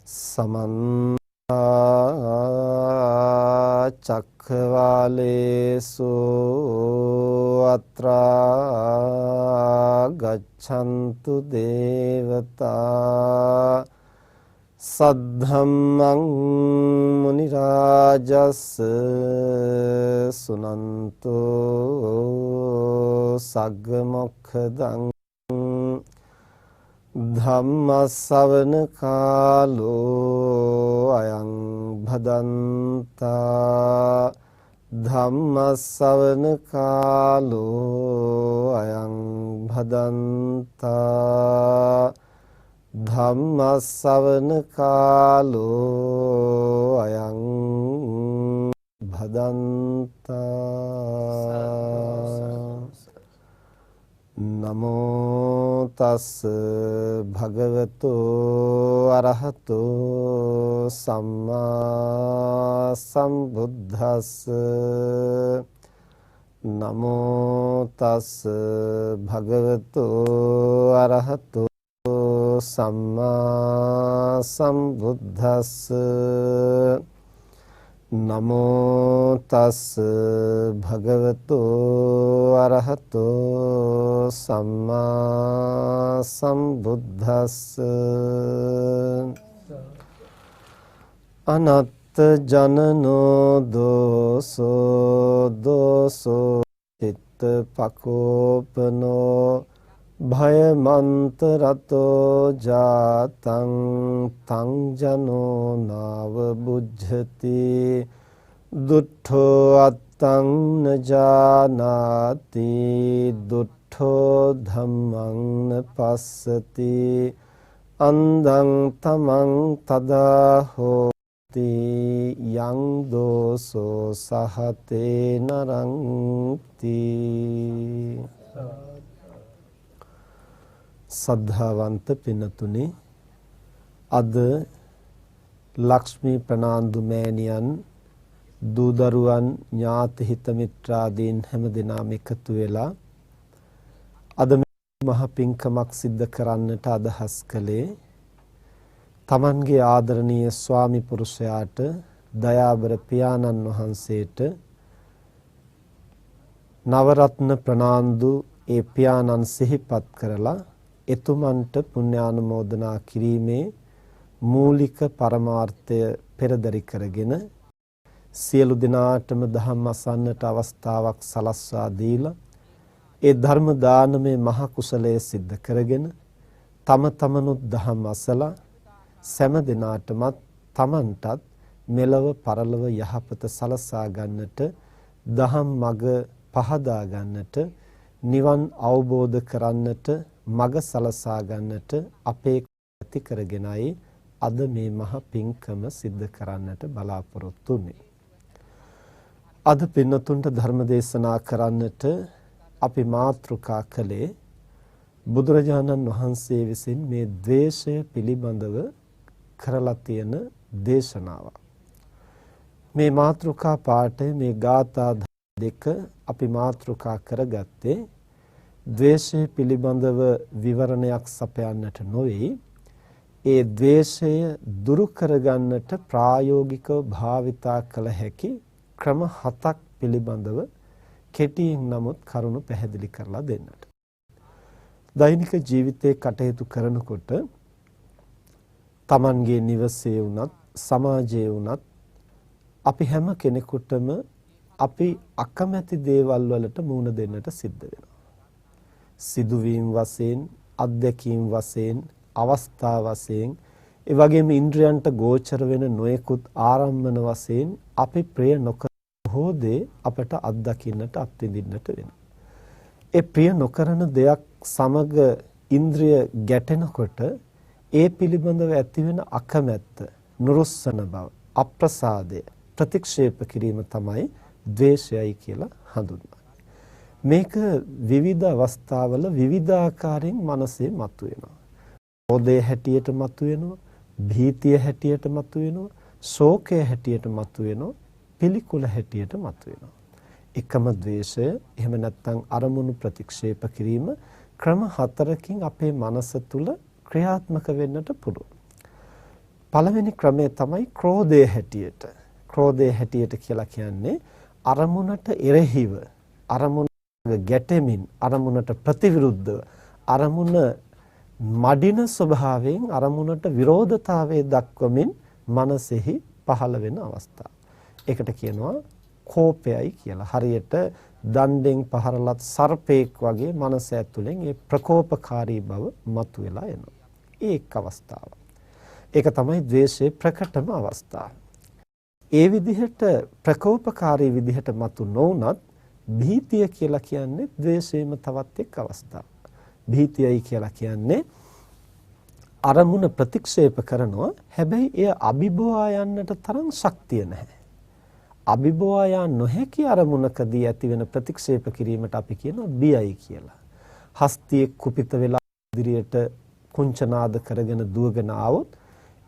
समन्ता चक्रवालेषु अत्रा गच्छन्तु देवता सद्धम्मं मुनिराजस्य सुनन्तु सग्गमोक्षदं ධම්මස්සවන කාලෝ අයං භදන්තා ධම්මස්සවන කාලෝ අයං භදන්තා ධම්මස්සවන කාලෝ අයං භදන්තා නමෝ තස් භගවතු අරහතු සම්මා සම්බුද්දස්ස නමෝ තස් භගවතු අරහතු සම්මා සම්බුද්දස්ස නමෝ තස් භගවතු අරහතෝ සම්මා සම්බුද්දස්ස අනත්ත ජනනෝ දෝසෝ චිත්ත පකෝපනෝ භයමන්තරතෝ ජාතං තං ජනෝ නාව බුද්ධති දුට්ඨෝ අත්තං නජානාති දුට්ඨෝ ධම්මං නපස්සති අන්ධං තමං තදා හෝති යං දෝසෝ සහතේ නරංති සද්ධාවන්ත පින්නතුනි අද ලක්ෂ්මී ප්‍රනාන්දු මෑණියන් දූ දරුවන් ඥාති හිත මිත්‍රාදීන් හැම දෙනාම එකතු වෙලා අද මහ පිංකමක් සිද්ධ කරන්නට අදහස් කළේ තමන්ගේ ආදරණීය ස්වාමි පුරුෂයාට දයාබර පියාණන් වහන්සේට නවරත්න ප්‍රනාන්දු ඒ පියාණන් සිහිපත් කරලා එතුමන්ට පුණ්‍යානුමෝදනා කිරීමේ මූලික පරමාර්ථය පෙරදරි කරගෙන සියලු දෙනාටම ධම්ම අසන්නට අවස්ථාවක් සලස්වා දීලා ඒ ධර්ම දානමේ මහ කුසලයේ සිද්ධ කරගෙන තම තමනුත් ධම්ම අසලා සෑම දිනාටමත් තමන්ටත් මෙලව පරලොව යහපත සලසා ගන්නට ධම්ම මඟ පහදා ගන්නට නිවන් අවබෝධ කරන්නට මග සලසා ගන්නට අපේ ඇති කරගෙනයි අද මේ මහ පිංකම සිද්ධ කරන්නට බලාපොරොත්තු වෙන්නේ. අද පින්නතුන්ට ධර්ම දේශනා කරන්නට අපි මාතෘකා කළේ බුදුරජාණන් වහන්සේ විසින් මේ ද්වේෂය පිළිබඳව කරලා තියෙන දේශනාවක්. මේ මාතෘකා පාඩේ මේ ගාථා දෙක අපි මාතෘකා කරගත්තේ ද්වේෂය පිළිබඳව විවරණයක් සපයන්නට නොවේ. ඒ ද්වේෂය දුරු කරගන්නට ප්‍රායෝගිකව භාවිතා කළ හැකි ක්‍රම 7ක් පිළිබඳව කෙටියෙන් නමුත් කරුණු පැහැදිලි කරලා දෙන්නට. දෛනික ජීවිතේ කටයුතු කරනකොට Tamanගේ නිවසේ වුණත් සමාජයේ වුණත් අපි හැම කෙනෙකුටම අපි අකමැති දේවල් වලට මුහුණ දෙන්නට සිද්ධ වෙනවා. සිදුවීම් වශයෙන්, අත්දැකීම් වශයෙන්, අවස්ථා වශයෙන්, ඒ වගේම ඉන්ද්‍රයන්ට ගෝචර වෙන නොයෙකුත් ආරම්මන වශයෙන් අපි ප්‍රිය නොකර බොහෝ දේ අපට අත්දකින්නට අත්විඳින්නට වෙනවා. ඒ ප්‍රිය නොකරන දෙයක් සමග ඉන්ද්‍රිය ගැටෙනකොට ඒ පිළිබඳව ඇතිවෙන අකමැත්ත, නුරුස්සන බව, අප්‍රසාදය ප්‍රතික්ෂේප කිරීම තමයි ද්වේෂයයි කියලා හඳුන්වන්නේ. මේක විවිධ අවස්ථාවල විවිධාකාරයෙන් මනසේ මතුවෙනවා. ක්‍රෝධය හැටියට මතුවෙනවා, භීතිය හැටියට මතුවෙනවා, ශෝකය හැටියට මතුවෙනවා, පිළිකුල හැටියට මතුවෙනවා. එකම ද්වේෂය එහෙම නැත්නම් අරමුණු ප්‍රතික්ෂේප කිරීම ක්‍රම 4කින් අපේ මනස තුල ක්‍රියාත්මක වෙන්නට පුළුවන්. පළවෙනි ක්‍රමය තමයි ක්‍රෝධය හැටියට. ක්‍රෝධය හැටියට කියලා කියන්නේ අරමුණට එරෙහිව, අරමුණ ගැටෙමින්, අරමුණට ප්‍රතිවිරුද්ධව, අරමුණ මඩින ස්වභාවයෙන් අරමුණට විරෝධතාවයේ දක්වමින් මනසෙහි පහළ වෙන අවස්ථාව. ඒකට කියනවා කෝපයයි කියලා. හරියට දණ්ඩෙන් පහරලත් සර්පෙක් වගේ මනස ඇතුලෙන් ඒ ප්‍රකෝපකාරී බව මතුවලා එනවා. ඒක අවස්ථාව. ඒක තමයි ද්වේෂයේ ප්‍රකටම අවස්ථාව. ඒ විදිහට ප්‍රකෝපකාරී විදිහට මතු නොවුනත් භීතිය කියලා කියන්නේ ද්වේෂයේම තවත් එක් අවස්ථාවක්. භීතියයි කියලා කියන්නේ අරමුණ ප්‍රතික්ෂේප කරනවා, හැබැයි එය අභිබවා යන්නට තරම් ශක්තිය නැහැ. අභිබවා යා නොහැකි අරමුණකදී ඇතිවෙන ප්‍රතික්ෂේප කිරීමට අපි කියනවා බියයි කියලා. හස්තියේ කුපිත වෙලා ඉදිරියට කුංචනාද කරගෙන දුවගෙන ආවොත්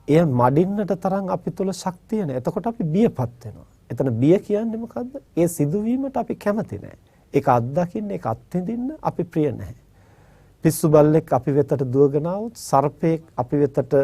එය මඩින්නට තරම් අපි තුල ශක්තිය නැහැ. එතකොට අපි බියපත් වෙනවා. එතන බිය කියන්නේ මොකද්ද? ඒ සිදුවීමට අපි කැමති නැහැ. ඒක අත්දකින්න, ඒක අත්විඳින්න අපි ප්‍රිය නැහැ. පිස්සු බල්ලෙක් අපි වෙතට දුවගෙන આવොත්, සර්පෙක් අපි වෙතට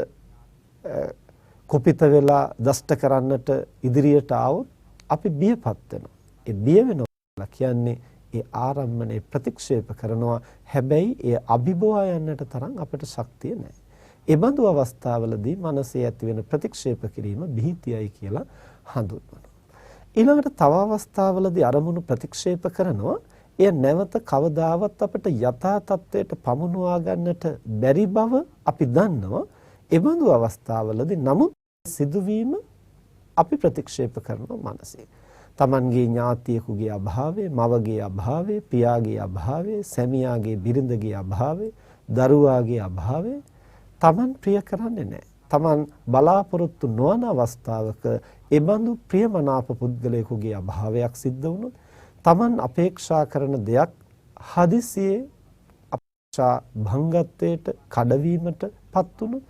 කුපිත වෙලා දෂ්ට කරන්නට ඉදිරියට આવොත් අපි බියපත් වෙනවා. ඒ බිය වෙනවා කියන්නේ ඒ ආරම්මණය ප්‍රතික්ෂේප කරනවා. හැබැයි ඒ අභිබවා යන්නට තරම් අපිට ශක්තිය නැහැ. ඒ බඳු අවස්ථාවලදී මනසේ ඇති වෙන ප්‍රතික්ෂේප කිරීම භීතියයි කියලා හඳුන්වනවා. ඊළඟට තව අවස්ථාවලදී අරමුණු ප්‍රතික්ෂේප කරනවා. එය නැවත කවදාවත් අපිට යථා තත්වයට පමුණවා ගන්නට බැරි බව අපි දන්නවා. ඒ බඳු අවස්ථාවලදී නමුත් සිදුවීම අපි ප්‍රතික්ෂේප කරනවා මනසේ. තමන්ගේ ඥාතියෙකුගේ අභාවය, මවගේ අභාවය, පියාගේ අභාවය, සැමියාගේ බිරිඳගේ අභාවය, දරුවාගේ අභාවය තමන් ප්‍රිය කරන්නේ නැහැ. තමන් බලාපොරොත්තු නොවන අවස්ථාවක එබඳු ප්‍රියමනාප පුද්ගලයෙකුගේ අභාවයක් සිද්ධ වුණොත්, තමන් අපේක්ෂා කරන දෙයක් හදිසියේ අපේක්ෂා භංගත්වයට, කඩවීමටපත් වුණොත්,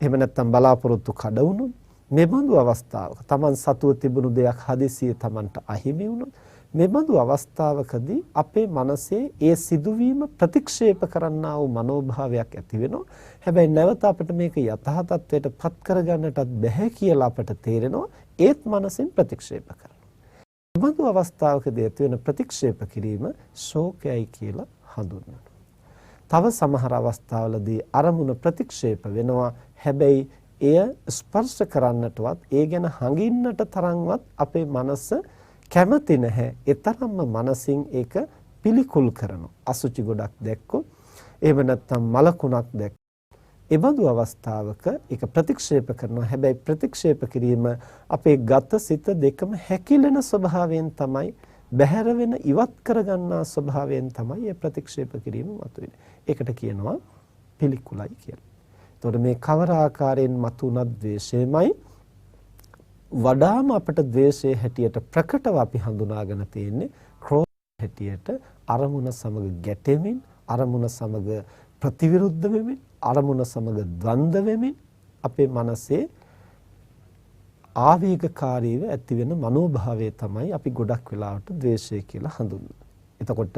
එහෙම නැත්නම් බලාපොරොත්තු කඩ වුණොත්, මෙබඳු අවස්ථාවක තමන් සතුව තිබුණු දෙයක් හදිසියේ තමන්ට අහිමි වුණොත්, මෙබඳු අවස්ථාවකදී අපේ මනසේ ඒ සිදුවීම ප්‍රතික්ෂේප කරන්නා වූ මනෝභාවයක් ඇති වෙනවා. හැබැයි නැවත අපිට මේක යථා තත්ත්වයට පත් කරගන්නටත් බැහැ කියලා අපට තේරෙනවා. ඒත් මනසින් ප්‍රතික්ෂේප කරනවා. මෙබඳු අවස්ථාවකදී ඇති වෙන ප්‍රතික්ෂේප කිරීම ශෝකයයි කියලා හඳුන්වනවා. තව සමහර අවස්ථාවලදී අරමුණ ප්‍රතික්ෂේප වෙනවා. හැබැයි එය ස්පර්ශ කරන්නටවත්, ඒ ගැන හඟින්නට තරම්වත් අපේ මනස කැමති නැහැ. ඒ තරම්ම මනසින් ඒක පිළිකුල් කරනවා. අසුචි ගොඩක් දැක්කොත්, එහෙම නැත්නම් මලකුණක් දැක්කොත්, ඒ බඳු අවස්ථාවක ඒක ප්‍රතික්ෂේප කරනවා. හැබැයි ප්‍රතික්ෂේප කිරීම අපේ ගත සිත දෙකම හැකිලෙන ස්වභාවයෙන් තමයි, බැහැර වෙන ඉවත් කරගන්නා ස්වභාවයෙන් තමයි මේ ප්‍රතික්ෂේප කිරීම මතුවෙන්නේ. ඒකට කියනවා පිළිකුලයි කියලා. එතකොට මේ කවර ආකාරයෙන් මතුණත් ද්වේෂයමයි වඩාම අපට ද්වේෂයේ හැටියට ප්‍රකටව අපි හඳුනාගෙන තියෙන්නේ ක්‍රෝධ හැටියට අරමුණ සමග ගැටෙමින්, අරමුණ සමග ප්‍රතිවිරුද්ධ වෙමින්, අරමුණ සමග ද්වන්ද්ව වෙමින් අපේ මනසේ ආවේගකාරීව ඇති වෙන මනෝභාවය තමයි අපි ගොඩක් වෙලාවට ද්වේෂය කියලා හඳුන්වන්නේ. එතකොට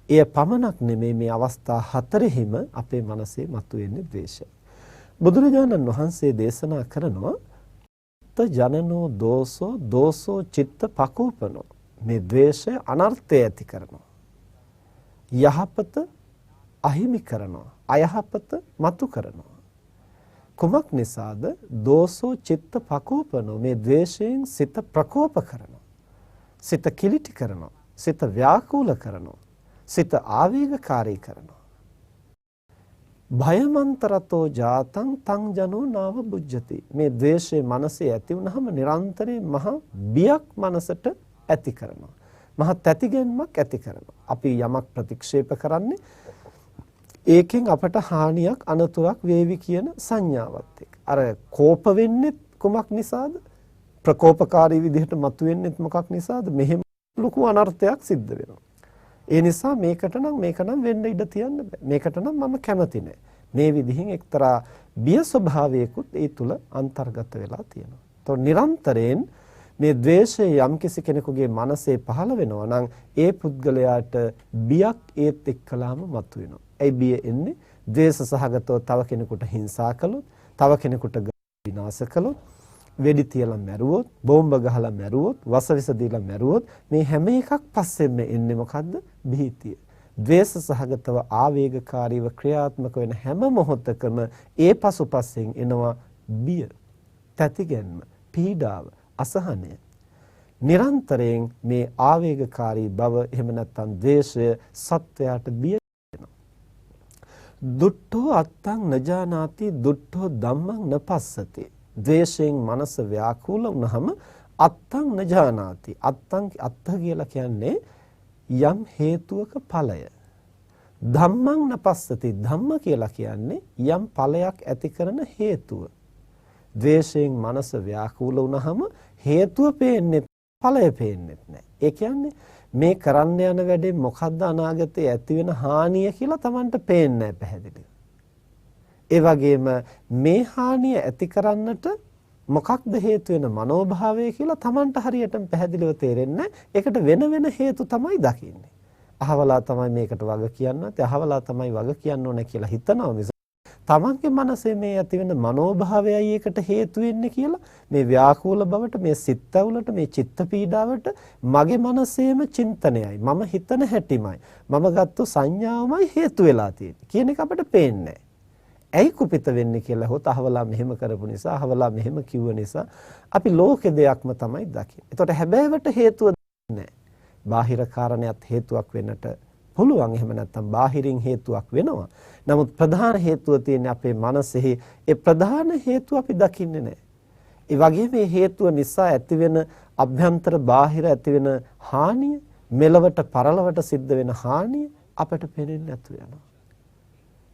එය පමණක් නෙමෙයි, මේ අවස්ථා හතරෙහිම අපේ මනසේ මතුවෙන්නේ ද්වේෂය. බුදුරජාණන් වහන්සේ දේශනා කරනවා ජනනෝ දෝසෝ දෝසෝ චිත්ත පකෝපනෝ. මේ ද්වේෂය අනර්ථය ඇති කරනවා. යහපත අහිමි කරනවා. අයහපත මතු කරනවා. කුමක් නිසාද? දෝසෝ චිත්ත පකෝපනෝ. මේ ද්වේෂයෙන් සිත ප්‍රකෝප කරනවා. සිත කිලිටි කරනවා. සිත ව්‍යාකූල කරනවා. සිත ආවේගකාරී කරනවා. භයමන්තරතෝ ජාතං තං ජනෝ නාව බුජ්ජති. මේ ද්වේෂය මනසේ ඇති වුනහම නිරන්තරයෙන් මහ බියක් මනසට ඇති කරනවා. මහ තැතිගැන්මක් ඇති කරනවා. අපි යමක් ප්‍රතික්ෂේප කරන්නේ ඒකෙන් අපට හානියක්, අනතුරක් වේවි කියන සංඥාවත් එක්ක. අර කෝප වෙන්නේ කුමක් නිසාද? ප්‍රකෝපකාරී විදිහට මතුවෙන්නේ මොකක් නිසාද? මෙහෙම ලොකු අනර්ථයක් සිද්ධ වෙනවා. ඒ නිසා මේකට නම් වෙන්න ඉඩ තියන්න බෑ. මේකට නම් මම කැමති නෑ. මේ විදිහින් එක්තරා බිය ස්වභාවයකුත් ඒ තුල අන්තර්ගත වෙලා තියෙනවා. તો නිරන්තරයෙන් මේ ද්වේෂය යම්කිසි කෙනෙකුගේ මනසේ පහළ වෙනවා නම් ඒ පුද්ගලයාට බියක් ඒත් එක්කලාම මතුවෙනවා. ඒ බිය එන්නේ ද්වේෂ සහගතව තව කෙනෙකුට හිංසා කළොත්, තව කෙනෙකුට විනාශ කළොත්, වෙඩි තියලා මැරුවොත්, බෝම්බ ගහලා මැරුවොත්, වසවිස දීලා මැරුවොත් මේ හැම එකක් පස්සෙම එන්නේ මොකද්ද? භීතිය. ද්වේෂ සහගතව ආවේගකාරීව ක්‍රියාත්මක වෙන හැම මොහොතකම ඒ පසුපසෙන් එනවා බිය, තැතිගැන්ම, පීඩාව, අසහනය. නිරන්තරයෙන් මේ ආවේගකාරී බව එහෙම නැත්නම් ද්වේෂය සත්වයාට බිය වෙනවා. දුට්ඨෝ අත්තං නජානාති දුට්ඨෝ ධම්මං නපස්සති. ද්වේෂයෙන් මනස ව්‍යාකූල වුණාම අත්තං නජානාති. අත්ත කියලා කියන්නේ යම් හේතුවක ඵලය. ධම්මං නපස්සති. ධම්ම කියලා කියන්නේ යම් ඵලයක් ඇති කරන හේතුව. ද්වේෂයෙන් මනස ව්‍යාකූල වුණාම හේතුව පේන්නේ, ඵලය පේන්නේ නැහැ. ඒ කියන්නේ මේ කරන්න යන වැඩේ මොකද්ද අනාගතේ ඇති වෙන හානිය කියලා Tamanට පේන්නේ නැහැ පැහැදිලිව. ඒ වගේම මේ හානිය ඇති කරන්නට මොකක්ද හේතු වෙන මනෝභාවය කියලා Tamanට හරියටම පැහැදිලිව තේරෙන්නේ නැහැ. ඒකට වෙන වෙන හේතු තමයි දකින්නේ. අහවලා තමයි මේකට වග කියන්නත්, අහවලා තමයි වග කියන්න ඕනේ කියලා හිතනවා මිස තමන්ගේ මනසේ මේ ඇති වෙන මනෝභාවයයි ඒකට හේතු වෙන්නේ කියලා මේ ව්‍යාකූල බවට, මේ සිත්ඇවුලට, මේ චිත්ත පීඩාවට මගේ මනසේම චින්තනයයි, මම හිතන හැටිමයි, මම ගත්ත සංඥාවමයි හේතු වෙලා තියෙන්නේ කියන එක අපිට පේන්නේ. ඇයි කුපිත වෙන්නේ කියලා හොත අහවලා මෙහෙම කරපු නිසා, අහවලා මෙහෙම කිව්ව නිසා අපි ලෝකේ දෙයක්ම තමයි දකින්නේ. ඒතකොට හැබෑවට හේතුව නැහැ. බාහිර කාරණයක් හේතුවක් වෙන්නට පුළුවන්. එහෙම නැත්නම් බාහිරින් හේතුවක් වෙනවා. නමුත් ප්‍රධාන හේතුව තියෙන්නේ අපේ මනසෙහි. ඒ ප්‍රධාන හේතුව අපි දකින්නේ නැහැ. ඒ වගේම මේ හේතුව නිසා ඇතිවෙන අභ්‍යන්තර බාහිර ඇතිවෙන හානිය, මෙලවට පරලවට සිද්ධ වෙන හානිය අපට පේන්නේ නැතු වෙනවා.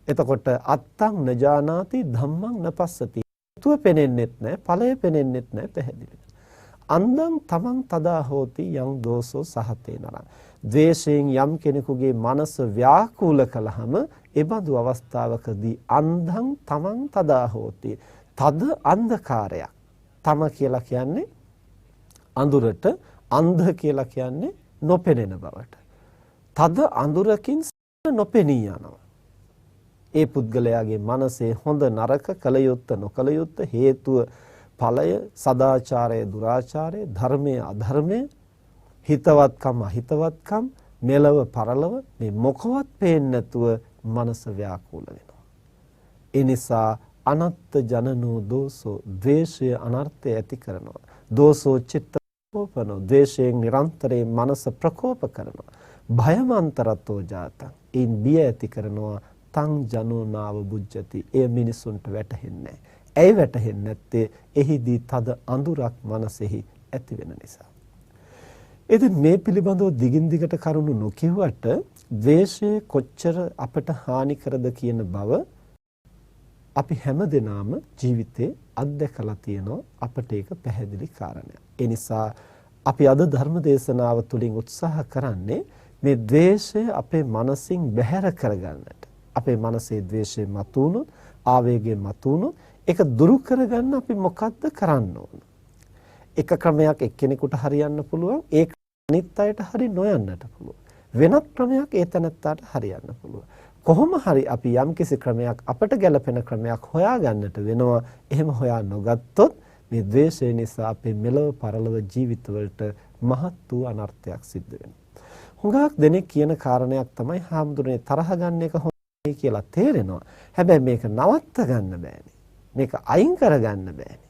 එතකොට අත්තං නජානාති ධම්මං නපස්සති. හේතුව පේන්නේත් නැහැ, ඵලය පේන්නේත් නැහැ පැහැදිලි. අන්දං තමන් තදා හෝති යං දෝසෝ සහතේ නරං. ද්වේෂයෙන් යම් කෙනෙකුගේ මනස ව්‍යාකූල කළාම ඒ බඳු අවස්ථාවකදී අන්ධං තමන් තදා හෝති. තද අන්ධකාරයක්. තම කියලා කියන්නේ අඳුරට, අන්ධ කියලා කියන්නේ නොපෙනෙන බවට. තද අඳුරකින් නොපෙනී යනවා. ඒ පුද්ගලයාගේ මනසේ හොඳ නරක, කල යුත්ත නොකල යුත්ත, හේතුව ඵලය, සදාචාරය දුරාචාරය, ධර්මය අධර්මය, හිතවත්කම අහිතවත්කම, මෙලව පරලව මේ මොකවත් පේන්නේ නැතුව මනස ව්‍යාකූල වෙනවා. ඒ නිසා අනත්ත ජනනෝ දෝසෝ, ද්වේෂය අනර්ථය ඇති කරනවා. දෝසෝ චිත්ත ප්‍රකෝපනෝ, ද්වේෂයෙන් නිරන්තරයෙන් මනස ප්‍රකෝප කරනවා. භයමන්තරතෝ ජාතං, ඉන් බිය ඇති කරනවා. තං ජනෝ නාව බුජ්ජති, එය මිනිසුන්ට වැටහෙන්නේ නැහැ. ඇයි වැටහෙන්නේ නැත්තේ? එහිදී තද අඳුරක් මනසෙහි ඇති වෙන නිසා. ඉතින් මේ පිළිබඳව දිගින් දිගට කරුණු නොකියුවට ද්වේෂය කොච්චර අපට හානි කරද කියන බව අපි හැමදෙනාම ජීවිතේ අත්දැකලා තියෙනවා. අපට ඒක පැහැදිලි කාරණයක්. ඒ නිසා අපි අද ධර්ම දේශනාව තුළින් උත්සාහ කරන්නේ මේ ද්වේෂය අපේ මනසින් බැහැර කරගන්නට. අපේ මනසේ ද්වේෂය මතුවුණොත්, ආවේගය මතුවුණොත් ඒක දුරු කරගන්න අපි මොකද්ද කරන්න ඕන? එක ක්‍රමයක් එක්කෙනෙකුට හරියන්න පුළුවන්, ඒක අනිත් අයට හරි නොයන්නට පුළුවන්. වෙනත් ක්‍රමයක් ඒ තැනත්තාට හරියන්න පුළුවන්. කොහොම හරි අපි යම්කිසි ක්‍රමයක්, අපට ගැළපෙන ක්‍රමයක් හොයාගන්නට වෙනවා. එහෙම හොයා නොගත්තොත් මේ ද්වේෂය නිසා අපේ මෙලව පරලොව ජීවිතවලට මහත් වූ අනර්ථයක් සිද්ධ වෙනවා. හුඟක් දෙනෙක් කියන කාරණයක් තමයි හාමුදුරනේ තරහ ගන්න එක හොඳයි කියලා තේරෙනවා. හැබැයි මේක නවත්ත ගන්න බෑනේ. මේක අයින් කරගන්න බෑනේ.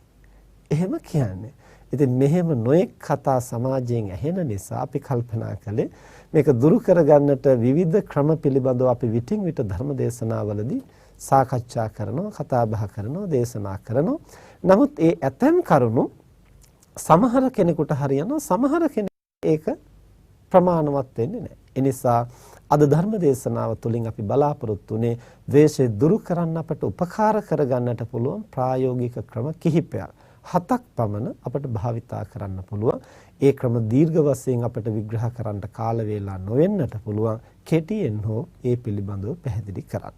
එහෙම කියන්නේ. ඉතින් මෙහෙම නොඑක් කතා සමාජයෙන් ඇහෙන නිසා අපි කල්පනා කළේ මේක දුරු කරගන්නට විවිධ ක්‍රම පිළිබඳව අපි විටින් විට ධර්ම දේශනාවලදී සාකච්ඡා කරනවා, කතා බහ කරනවා, දේශනා කරනවා. නමුත් ඒ ඇතැම් කරුණු සමහර කෙනෙකුට හරියනවා, සමහර කෙනෙකුට ඒක ප්‍රමාණවත් වෙන්නේ නැහැ. ඒ නිසා අද ධර්ම දේශනාව තුළින් අපි බලාපොරොත්තු වෙන්නේ ද්වේෂය දුරු කරන්න අපට උපකාර කරගන්නට පුළුවන් ප්‍රායෝගික ක්‍රම කිහිපයක්. 7ක් පමණ අපට භාවිතා කරන්න පුළුවන්. ඒ ක්‍රම දීර්ඝ වශයෙන් අපට විග්‍රහ කරන්න කාල වේලා නොවෙන්නට පුළුවන්. කෙටියෙන් හෝ ඒ පිළිබඳව පැහැදිලි කරන්න.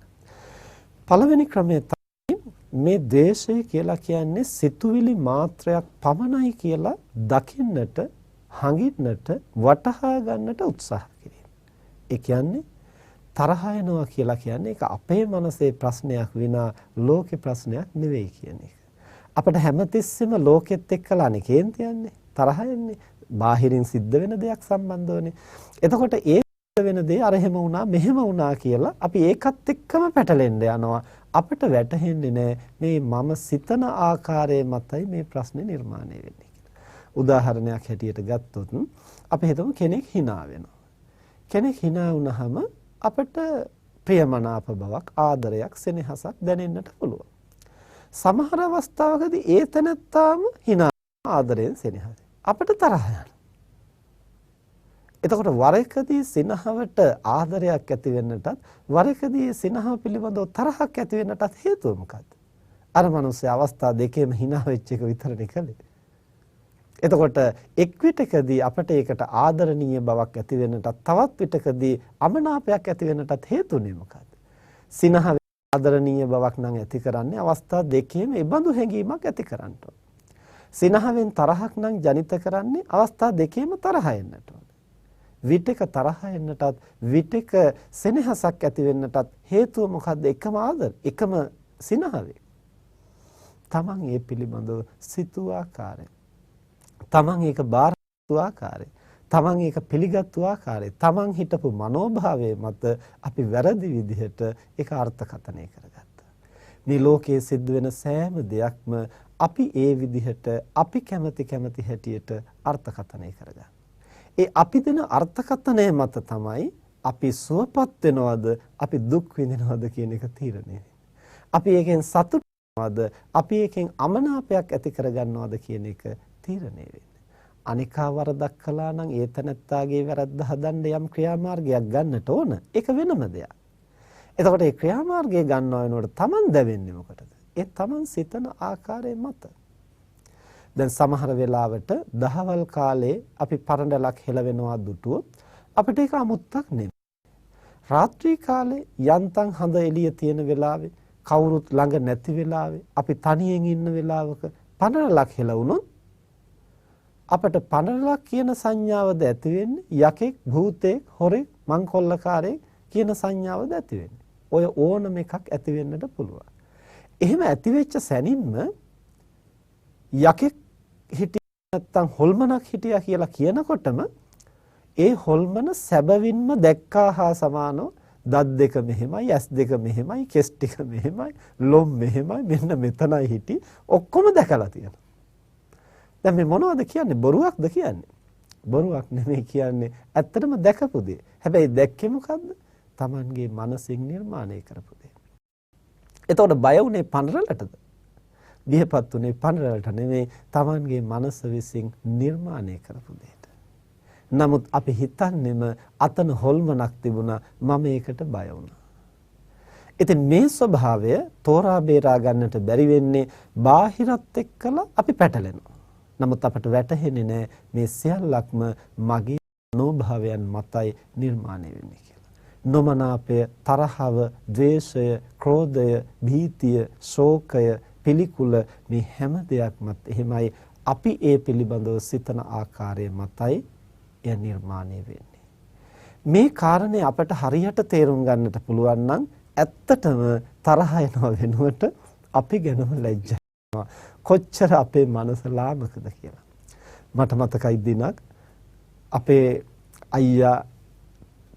පළවෙනි ක්‍රමය තමයි මේ ද්වේෂය කියලා කියන්නේ සිතුවිලි මාත්‍රයක් පමණයි කියලා දකින්නට, හඟින්නට, වටහා ගන්නට උත්සාහ කිරීම. ඒ කියන්නේ තරහ යනවා කියලා කියන්නේ ඒක අපේ මනසේ ප්‍රශ්නයක් විනා ලෝකේ ප්‍රශ්නයක් නෙවෙයි කියන එක. අපිට හැමතිස්සෙම ලෝකෙත් එක්කලානේ කේන්ති යන්නේ, තරහ යන්නේ. බාහිරින් සිද්ධ වෙන දෙයක් සම්බන්ධවනේ. එතකොට ඒ වෙන දේ අර එහෙම වුණා මෙහෙම වුණා කියලා අපි ඒකත් එක්කම පැටලෙන්න යනවා. අපිට වැටහෙන්නේ නැහැ මේ මම සිතන ආකාරය මතයි මේ ප්‍රශ්නේ නිර්මාණය වෙන්නේ කියලා. උදාහරණයක් හැටියට ගත්තොත් අපි හිතමු කෙනෙක් hina වෙනවා. කෙනෙක් hina වුණාම අපිට ප්‍රියමනාප බවක්, ආදරයක්, සෙනෙහසක් දැනෙන්නට පුළුවන්. සමහර අවස්ථාවකදී ඒ තැනත්තාම hina ආදරයෙන් සෙනෙහසෙන් අපිට තරහ යනවා. එතකොට වර එකදී සිනහවට ආදරයක් ඇති වෙන්නටත් වර එකදී සිනහව පිළිබඳව තරහක් ඇති වෙන්නටත් හේතුව මොකද්ද? අර මිනිස්සේ අවස්ථා දෙකේම hina වෙච්ච එක විතරනේ කළේ. එතකොට එක් විටකදී අපට ඒකට ආදරණීය බවක් ඇති වෙන්නටත් තවත් විටකදී අමනාපයක් ඇති වෙන්නටත් හේතුනේ මොකද්ද? සිනහවේ ආදරණීය බවක් නම් ඇති කරන්නේ අවස්ථා දෙකේම ඒ බඳු හැඟීමක් ඇති කරන්න ඕන. සිනහවෙන් තරහක් නම් ජනිත කරන්නේ අවස්ථා දෙකේම තරහ එන්නට ඕන. විටක තරහ එන්නටත් විටක සෙනෙහසක් ඇති වෙන්නටත් හේතුව මොකද්ද? එකම ආදර, එකම සිනහවේ. තමන් ඒ පිළිබඳව සිතූ ආකාරය, තමන් ඒක බාරගත්තු ආකාරය, තමන් ඒක පිළිගත්තු ආකාරය, තමන් හිටපු මනෝභාවයේ මත අපි වැරදි විදිහට ඒක අර්ථකථනය කරගත්තා. මේ ලෝකයේ සිද්ධ වෙන සෑම දෙයක්ම අපි ඒ විදිහට අපි කැමති හැටියට අර්ථකථනය කරගන්නවා. ඒ අපි දෙන අර්ථකථනය මත තමයි අපි සුවපත් වෙනවද, අපි දුක් විඳිනවද කියන එක තීරණය වෙන්නේ. අපි ඒකෙන් සතුටු වෙනවද, අපි ඒකෙන් අමනාපයක් ඇති කරගන්නවද කියන එක තීරණය වෙන්නේ. අනිකා වරදක් කළා නම් ඒ තැනත්තාගේ වැරද්ද හදන්න යම් ක්‍රියාමාර්ගයක් ගන්නට ඕන. ඒක වෙනම දෙයක්. එතකොට ඒ ක්‍රියාමාර්ගය ගන්නවා වෙනකොට Taman දැවෙන්නේ මොකටද? ඒ Taman සිතන ආකාරය මත. දැන් සමහර වෙලාවට දහවල් කාලේ අපි පරඬලක් හෙලවෙනවා දුටුවොත් අපිට ඒක අමුත්තක් නෙමෙයි. රාත්‍රී කාලේ යන්තම් හඳ එළිය තියෙන වෙලාවේ කවුරුත් ළඟ නැති වෙලාවේ අපි තනියෙන් ඉන්න වෙලාවක පරඬලක් හෙලවුනොත් අපිට පරඬලක් කියන සංඥාවද ඇති වෙන්නේ, යකෙක්, භූතෙක්, හොරෙක්, මංකොල්ලකාරයෙක් කියන සංඥාවද ඇති වෙන්නේ. ඔය ඕනම එකක් ඇති වෙන්නට පුළුවන්. එහෙම ඇති වෙච්ච සැනින්ම යකෙක් හිටියා නැත්තම් හොල්මනක් හිටියා කියලා කියනකොටම ඒ හොල්මන සැබවින්ම දැක්කා හා සමානව දත් දෙක මෙහෙමයි, ඇස් දෙක මෙහෙමයි, කෙස් ටික මෙහෙමයි, ලොම් මෙහෙමයි, මෙන්න මෙතනයි හිටි ඔක්කොම දැකලා තියෙනවා. දැන් මේ මොනවද කියන්නේ? බොරුවක්ද කියන්නේ? බොරුවක් නෙමෙයි කියන්නේ, ඇත්තටම දැකපු දේ. හැබැයි දැක්කේ මොකද්ද? Tamanගේ මනසින් නිර්මාණය කරපු දේ. එතකොට බය වුනේ පඬරලටද? බියපත් උනේ පඬරලට නෙමෙයි, Tamanගේ මනස විසින් නිර්මාණය කරපු දෙයට. නමුත් අපි හිතන්නේම අතන හොල්මනක් තිබුණා, මම ඒකට බය වුණා. ඉතින් මේ ස්වභාවය තෝරා බේරා ගන්නට බැරි වෙන්නේ බාහිරත් එක්කලා අපි පැටලෙනවා. නමුත් අපට වැටහෙන්නේ නැහැ මේ සියල්ලක්ම මගේ මනෝභාවයන් මතයි නිර්මාණය වෙන්නේ කියලා. නොමනාපය, තරහව, ද්වේෂය, ක්‍රෝධය, භීතිය, ශෝකය, පිළිකුල මේ හැම දෙයක්මත් එහෙමයි අපි ඒ පිළිබඳව සිතන ආකාරය මතයි එය නිර්මාණය වෙන්නේ. මේ කාරණේ අපට හරියට තේරුම් ගන්නට පුළුවන් නම් ඇත්තටම තරහ යනව වෙනුවට අපි ගැනම ලැජ්ජා වෙනවා. කොච්චර අපේ මනස ලාමකද කියලා. මට මතකයි දිනක් අපේ අයියා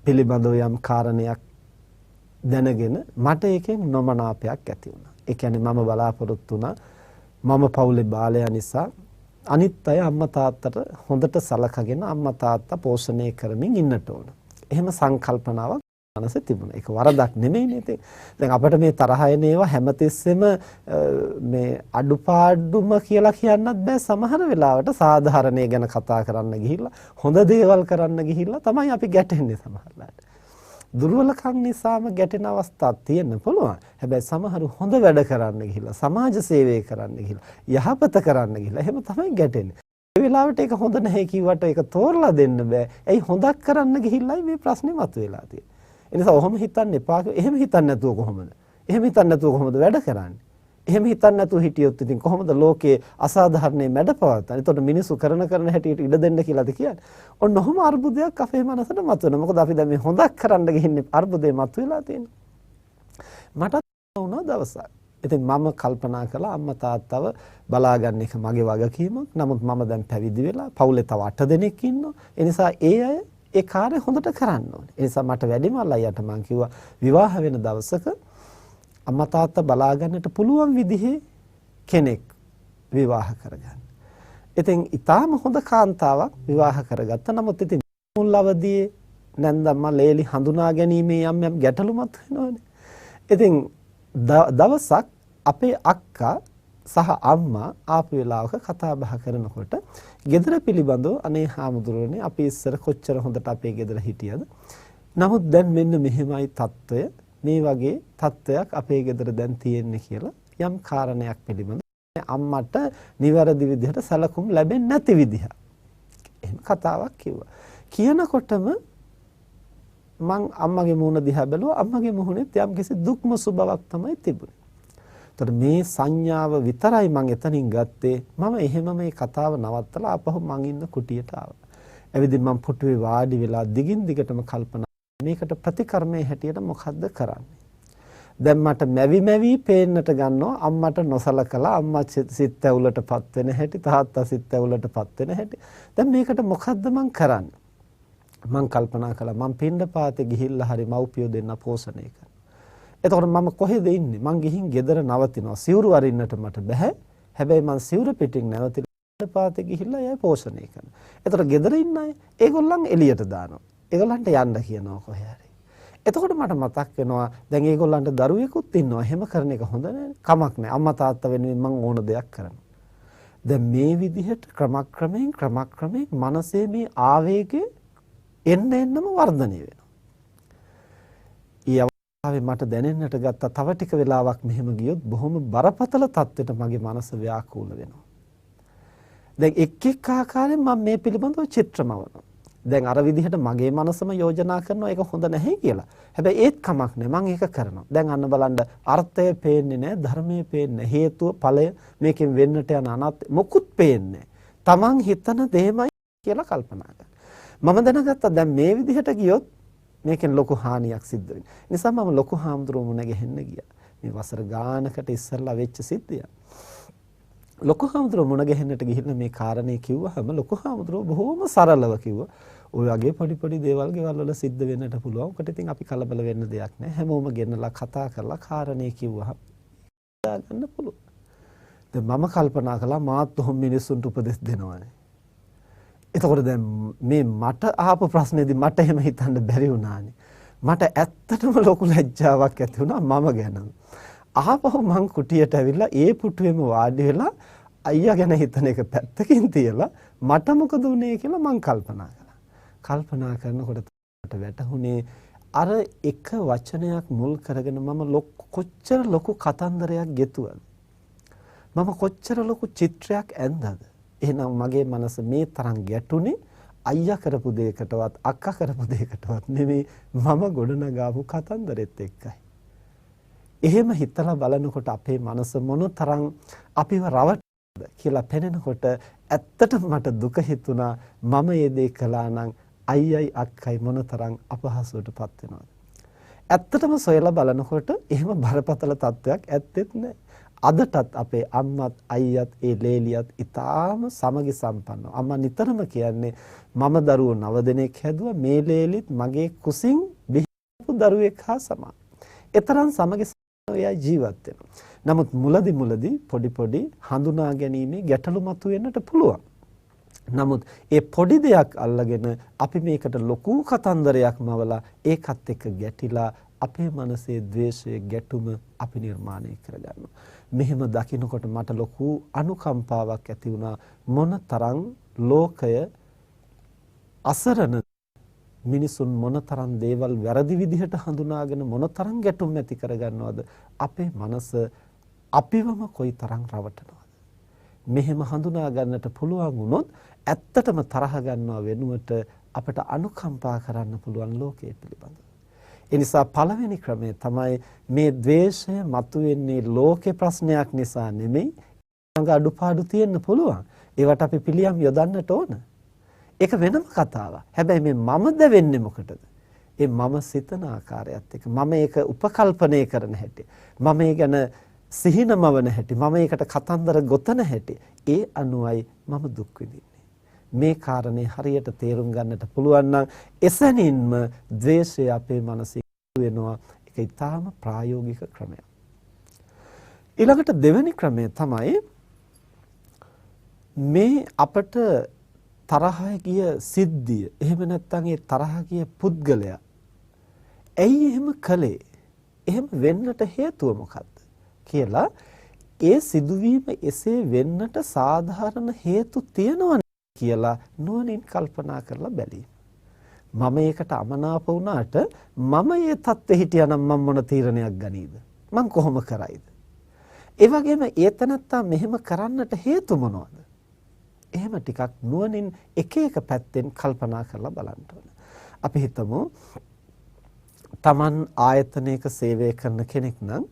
පිළිබඳව යම් කාරණයක් දැනගෙන මට ඒකෙන් නොමනාපයක් ඇති වුණා. ඒ කියන්නේ මම බලාපොරොත්තු වුණා මම පවුලේ බාලයා නිසා අනිත් අය අම්මා තාත්තට හොඳට සලකගෙන අම්මා තාත්තා පෝෂණය කරමින් ඉන්නට ඕන. එහෙම සංකල්පනාවක් මනසේ තිබුණා. ඒක වරදක් නෙමෙයිනේ ඉතින්. දැන් අපිට මේ තරහ එන ඒවා හැමතිස්සෙම මේ අඩුපාඩුම කියලා කියන්නත් බෑ. සමහර වෙලාවට සාධාරණේ ගැන කතා කරන්න ගිහිල්ලා හොඳ දේවල් කරන්න ගිහිල්ලා තමයි අපි ගැටෙන්නේ සමහරලාට. දුර්වලකම් නිසාම ගැටෙන අවස්ථාවක් තියෙන්න පුළුවන්. හැබැයි සමහරු හොඳ වැඩ කරන්න ගිහිල්ලා, සමාජ සේවය කරන්න ගිහිල්ලා, යහපත කරන්න ගිහිල්ලා එහෙම තමයි ගැටෙන්නේ. ඒ වෙලාවට ඒක හොඳ නැහැ කිව්වට ඒක තෝරලා දෙන්න බෑ. ඇයි හොඳක් කරන්න ගිහිල්ලායි මේ ප්‍රශ්නේ මතුවලා තියෙන්නේ. ඒ නිසා ඔහොම හිතන්න එපා. එහෙම හිතන්න නැතුව කොහොමද? එහෙම හිතන්න නැතුව කොහොමද වැඩ කරන්නේ? එහෙම හිතන්න නැතුව හිටියොත් ඉතින් කොහොමද ලෝකේ අසාධාරණේ මැඩපවත්තන්නේ? එතකොට මිනිස්සු කරන හැටියට ඉඩ දෙන්න කියලාද කියන්නේ? ඔන්න ඔහොම අර්බුදයක් අපේ මනසට මතුවෙනවා. මොකද අපි දැන් මේ හොඳක් කරන්න ගිහින්නේ අර්බුදේ මතුවලා තියෙනවා. මට වුණා දවසක්. ඉතින් මම කල්පනා කළා අම්මා තාත්තව බලා ගන්න එක මගේ වගකීමක්. නමුත් මම දැන් පැවිදි වෙලා පවුලේ තව 8 දෙනෙක් ඉන්නවා. ඒ නිසා ඒ අය ඒ කාර්ය හොඳට කරන්න ඕනේ. ඒ නිසා මට වැඩිමල් අයියට මං කිව්වා විවාහ වෙන දවසක අම්මා තාත්තා බලා ගන්නට පුළුවන් විදිහේ කෙනෙක් විවාහ කරගන්න. ඉතින් ඊටාම හොඳ කාන්තාවක් විවාහ කරගත්තා. නමුත් ඉතින් මුල් අවදියේ නැන්දම්මා ලේලි හඳුනා ගැනීමේ යම් යම් ගැටලුමත් වෙනවනේ. ඉතින් දවසක් අපේ අක්කා සහ අම්මා ආපු වෙලාවක කතා බහ කරනකොට ගෙදර පිළිබඳව අනේ හාමුදුරනේ අපි ඉස්සර කොච්චර හොඳට අපේ ගෙදර හිටියද. නමුත් දැන් මෙන්න මෙහෙමයි తত্ত্বය. මේ වගේ තත්ත්වයක් අපේ ගෙදර දැන් තියෙන්නේ කියලා යම් කාරණයක් පිළිබඳව අම්මට නිවැරදි විදිහට සැලකුම් ලැබෙන්නේ නැති විදිහ. එහෙම කතාවක් කිව්වා. කියනකොටම මං අම්මගේ මුහුණ දිහා බැලුවා. අම්මගේ මුහුණෙත් යම්කිසි දුක්මසු බවක් තමයි තිබුණේ. ඒතර මේ සංඥාව විතරයි මං එතනින් ගත්තේ. මම එහෙම මේ කතාව නවත්තලා ආපහු මං ඉන්න කුටියට ආවා. එවිදින් මං පුටුවේ වාඩි වෙලා දිගින් දිගටම කල්පනා මේකට ප්‍රතිකර්මයේ හැටියට මොකද්ද කරන්නේ? දැන් මට මැවි පේන්නට ගන්නවා අම්මට නොසලකලා අම්මා සිත් ඇවුලටපත් වෙන හැටි තාත්තා සිත් ඇවුලටපත් වෙන හැටි. දැන් මේකට මොකද්ද මං කරන්නේ? මං කල්පනා කළා මං පින්ඩපාතේ ගිහිල්ලා හරි මව්පියෝ දෙන්න පෝෂණය කරනවා. එතකොට මම කොහෙද ඉන්නේ? මං ගිහින් ගෙදර නවතිනවා. සිවුරු අරින්නට මට බෑ. හැබැයි මං සිවුර පිටින් නැවතිලා පින්ඩපාතේ ගිහිල්ලා එයා පෝෂණය කරනවා. එතකොට ගෙදර ඉන්න අය ඒගොල්ලන් එළියට දානවා. ඒගොල්ලන්ට යන්න කියනවා කොහේ හරි. එතකොට මට මතක් වෙනවා දැන් ඒගොල්ලන්ට දරුවෙකුත් ඉන්නවා. එහෙම කරන එක හොඳ නෑ. කමක් නෑ. අම්මා තාත්තා වෙනුවෙන් මං ඕන දෙයක් කරනවා. දැන් මේ විදිහට ක්‍රමක්‍රමයෙන් මනසේ මේ ආවේගය එන්නම වර්ධනය වෙනවා. ඊ අවස්ථාවේ මට දැනෙන්නට ගත්තා තව ටික වෙලාවක් මෙහෙම ගියොත් බොහොම බරපතල තත්ත්වයට මගේ මනස ව්‍යාකූල වෙනවා. දැන් එක් ආකාරයෙන් මම මේ පිළිබඳව චිත්‍රමවනවා. දැන් අර විදිහට මගේ මනසම යෝජනා කරනවා ඒක හොඳ නැහැ කියලා. හැබැයි ඒත් කමක් නැහැ මම ඒක කරනවා. දැන් අන්න බලන්න අර්ථය පේන්නේ නැහැ, ධර්මයේ පේන්නේ හේතුව ඵලය මේකෙන් වෙන්නට යන අනත් මොකුත් පේන්නේ නැහැ. Taman හිතන දෙයමයි කියලා කල්පනා කරනවා. මම දැනගත්තා දැන් මේ විදිහට ගියොත් මේකෙන් ලොකු හානියක් සිද්ධ වෙනවා. ඒ නිසා මම ලොකු හාමුදුරුවෝ මුණ ගැහෙන්න ගියා. මේ වසර ගානකට ඉස්සෙල්ලා වෙච්ච සිද්ධියක්. ලොකු හාමුදුරුවෝ මුණ ගැහෙන්නට ගිහිල්ලා මේ කාරණේ කිව්වහම ලොකු හාමුදුරුවෝ බොහොම සරලව කිව්වා. ඔය වගේ පොඩි දේවල් ගෙවල් වල සිද්ධ වෙන්නට පුළුවන්. ඔකට ඉතින් අපි කලබල වෙන්න දෙයක් නැහැ. හැමෝම ගෙන්නලා කතා කරලා කාරණේ කිව්වහම ගන්න පුළුවන්. දැන් මම කල්පනා කළා මාත් ඔහොම මිනිස්සුන්ට උපදෙස් දෙනවානේ. එතකොට දැන් මේ මට ආපු ප්‍රශ්නේදී මට එහෙම හිතන්න බැරි වුණානේ. මට ඇත්තටම ලොකු ලැජ්ජාවක් ඇති වුණා මම ගැන. ආපහු මං කුටියට ඇවිල්ලා ඒ පුටුවේම වාඩි වෙලා අයියා ගැන හිතන එක පැත්තකින් තියලා මට මොකද වුනේ කියලා මං කල්පනා කළා. කල්පනා කරනකොට මට වැටහුනේ අර එක වචනයක් මුල් කරගෙන මම කොච්චර ලොකු කතන්දරයක් ගෙතුවද? මම කොච්චර ලොකු චිත්‍රයක් ඇන්දද? එහෙනම් මගේ මනස මේ තරම් ගැටුනේ අයියා කරපු දෙයකටවත් අක්කා කරපු දෙයකටවත් නෙමෙයි මම ගොඩනගාපු කතන්දරෙත් එක්කයි. එහෙම හිතලා බලනකොට අපේ මනස මොනතරම් අපිව රවට්ටද කියලා පෙනෙනකොට ඇත්තටම මට දුක හිතුණා මම මේ දේ කළා නම් අයියයි අක්කයි මොනතරම් අපහසුවටපත් වෙනවද? ඇත්තටම සොයලා බලනකොට එහෙම බරපතල තත්වයක් ඇත්තෙත් නැහැ. අදටත් අපේ අම්මත් අයියත් ඒ ලේලියත් ඊටාම සමගි සම්පන්නව. අම්මා නිතරම කියන්නේ මම දරුවෝ 9 දෙනෙක් හැදුවා මේ ලේලිත් මගේ කුසින් බිහිපු දරුවෙක් හා සමාන. ඒතරම් සමගි සම්පන්නව ජීවත් වෙනවා. නමුත් මුලදී පොඩි හඳුනා ගැනීමේ ගැටලු මතුවෙන්නට පුළුවන්. නමුත් ඒ පොඩි දෙයක් අල්ලගෙන අපි මේකට ලොකු කතන්දරයක් මවලා ඒකත් එක්ක ගැටිලා අපේ මනසේ ද්වේෂයේ ගැටුම අපි නිර්මාණය කරගන්නවා. මෙහෙම දකින්නකොට මට ලොකු අනුකම්පාවක් ඇති වුණා මොනතරම් ලෝකය අසරණ මිනිසුන් මොනතරම් දේවල් වැරදි විදිහට හඳුනාගෙන මොනතරම් ගැටුම් ඇති කරගන්නවද අපේ මනස අපිවම කොයිතරම් රවටනවද මෙහෙම හඳුනා ගන්නට පුළුවන් වුණොත් ඇත්තටම තරහ ගන්නව වෙනුවට අපට අනුකම්පා කරන්න පුළුවන් ලෝකයේ පිළිබඳව. ඒ නිසා පළවෙනි ක්‍රමය තමයි මේ ද්වේෂය මතුවෙන්නේ ලෝකේ ප්‍රශ්නයක් නිසා නෙමෙයි. අංග අඩුපාඩු තියෙන්න පුළුවන්. ඒවට අපි පිළියම් යොදන්නට ඕන. ඒක වෙනම කතාවක්. හැබැයි මේ මම දෙවෙන්නේ මොකටද? ඒ මම සිතන ආකාරයත් එක්ක මම ඒක උපකල්පනය කරන හැටි. මම ඒ ගැන සිහිනමවන හැටි, මම ඒකට කතන්දර ගොතන හැටි, ඒ අනුවයි මම දුක් විඳින්නේ. මේ කාරණේ හරියට තේරුම් ගන්නට පුළුවන් නම් එසැනින්ම ද්වේෂය අපේ මනසේ වෙනවා. ඒක ඊටාම ප්‍රායෝගික ක්‍රමයක්. ඊළඟට දෙවෙනි ක්‍රමය තමයි මේ අපට තරහ ගිය සිද්ධිය, එහෙම නැත්නම් ඒ තරහ ගිය පුද්ගලයා ඇයි එහෙම කළේ? එහෙම වෙන්නට හේතුව මොකක්ද කියලා ඒ සිදුවීම එසේ වෙන්නට සාධාරණ හේතු තියෙනවා කියලා නුවණින් කල්පනා කරලා බැලීම. මම ඒකට අමනාප වුණාට මම ඒ තත්ත්වෙ හිටියානම් මම මොන තීරණයක් ගනීද? මං කොහොම කරයිද? ඒ වගේම ඒතනත්තා මෙහෙම කරන්නට හේතු මොනවද? එහෙම ටිකක් නුවණින් එක එක පැත්තෙන් කල්පනා කරලා බලන්න ඕන. අපි හිතමු තමන් ආයතනයක සේවය කරන කෙනෙක් නම්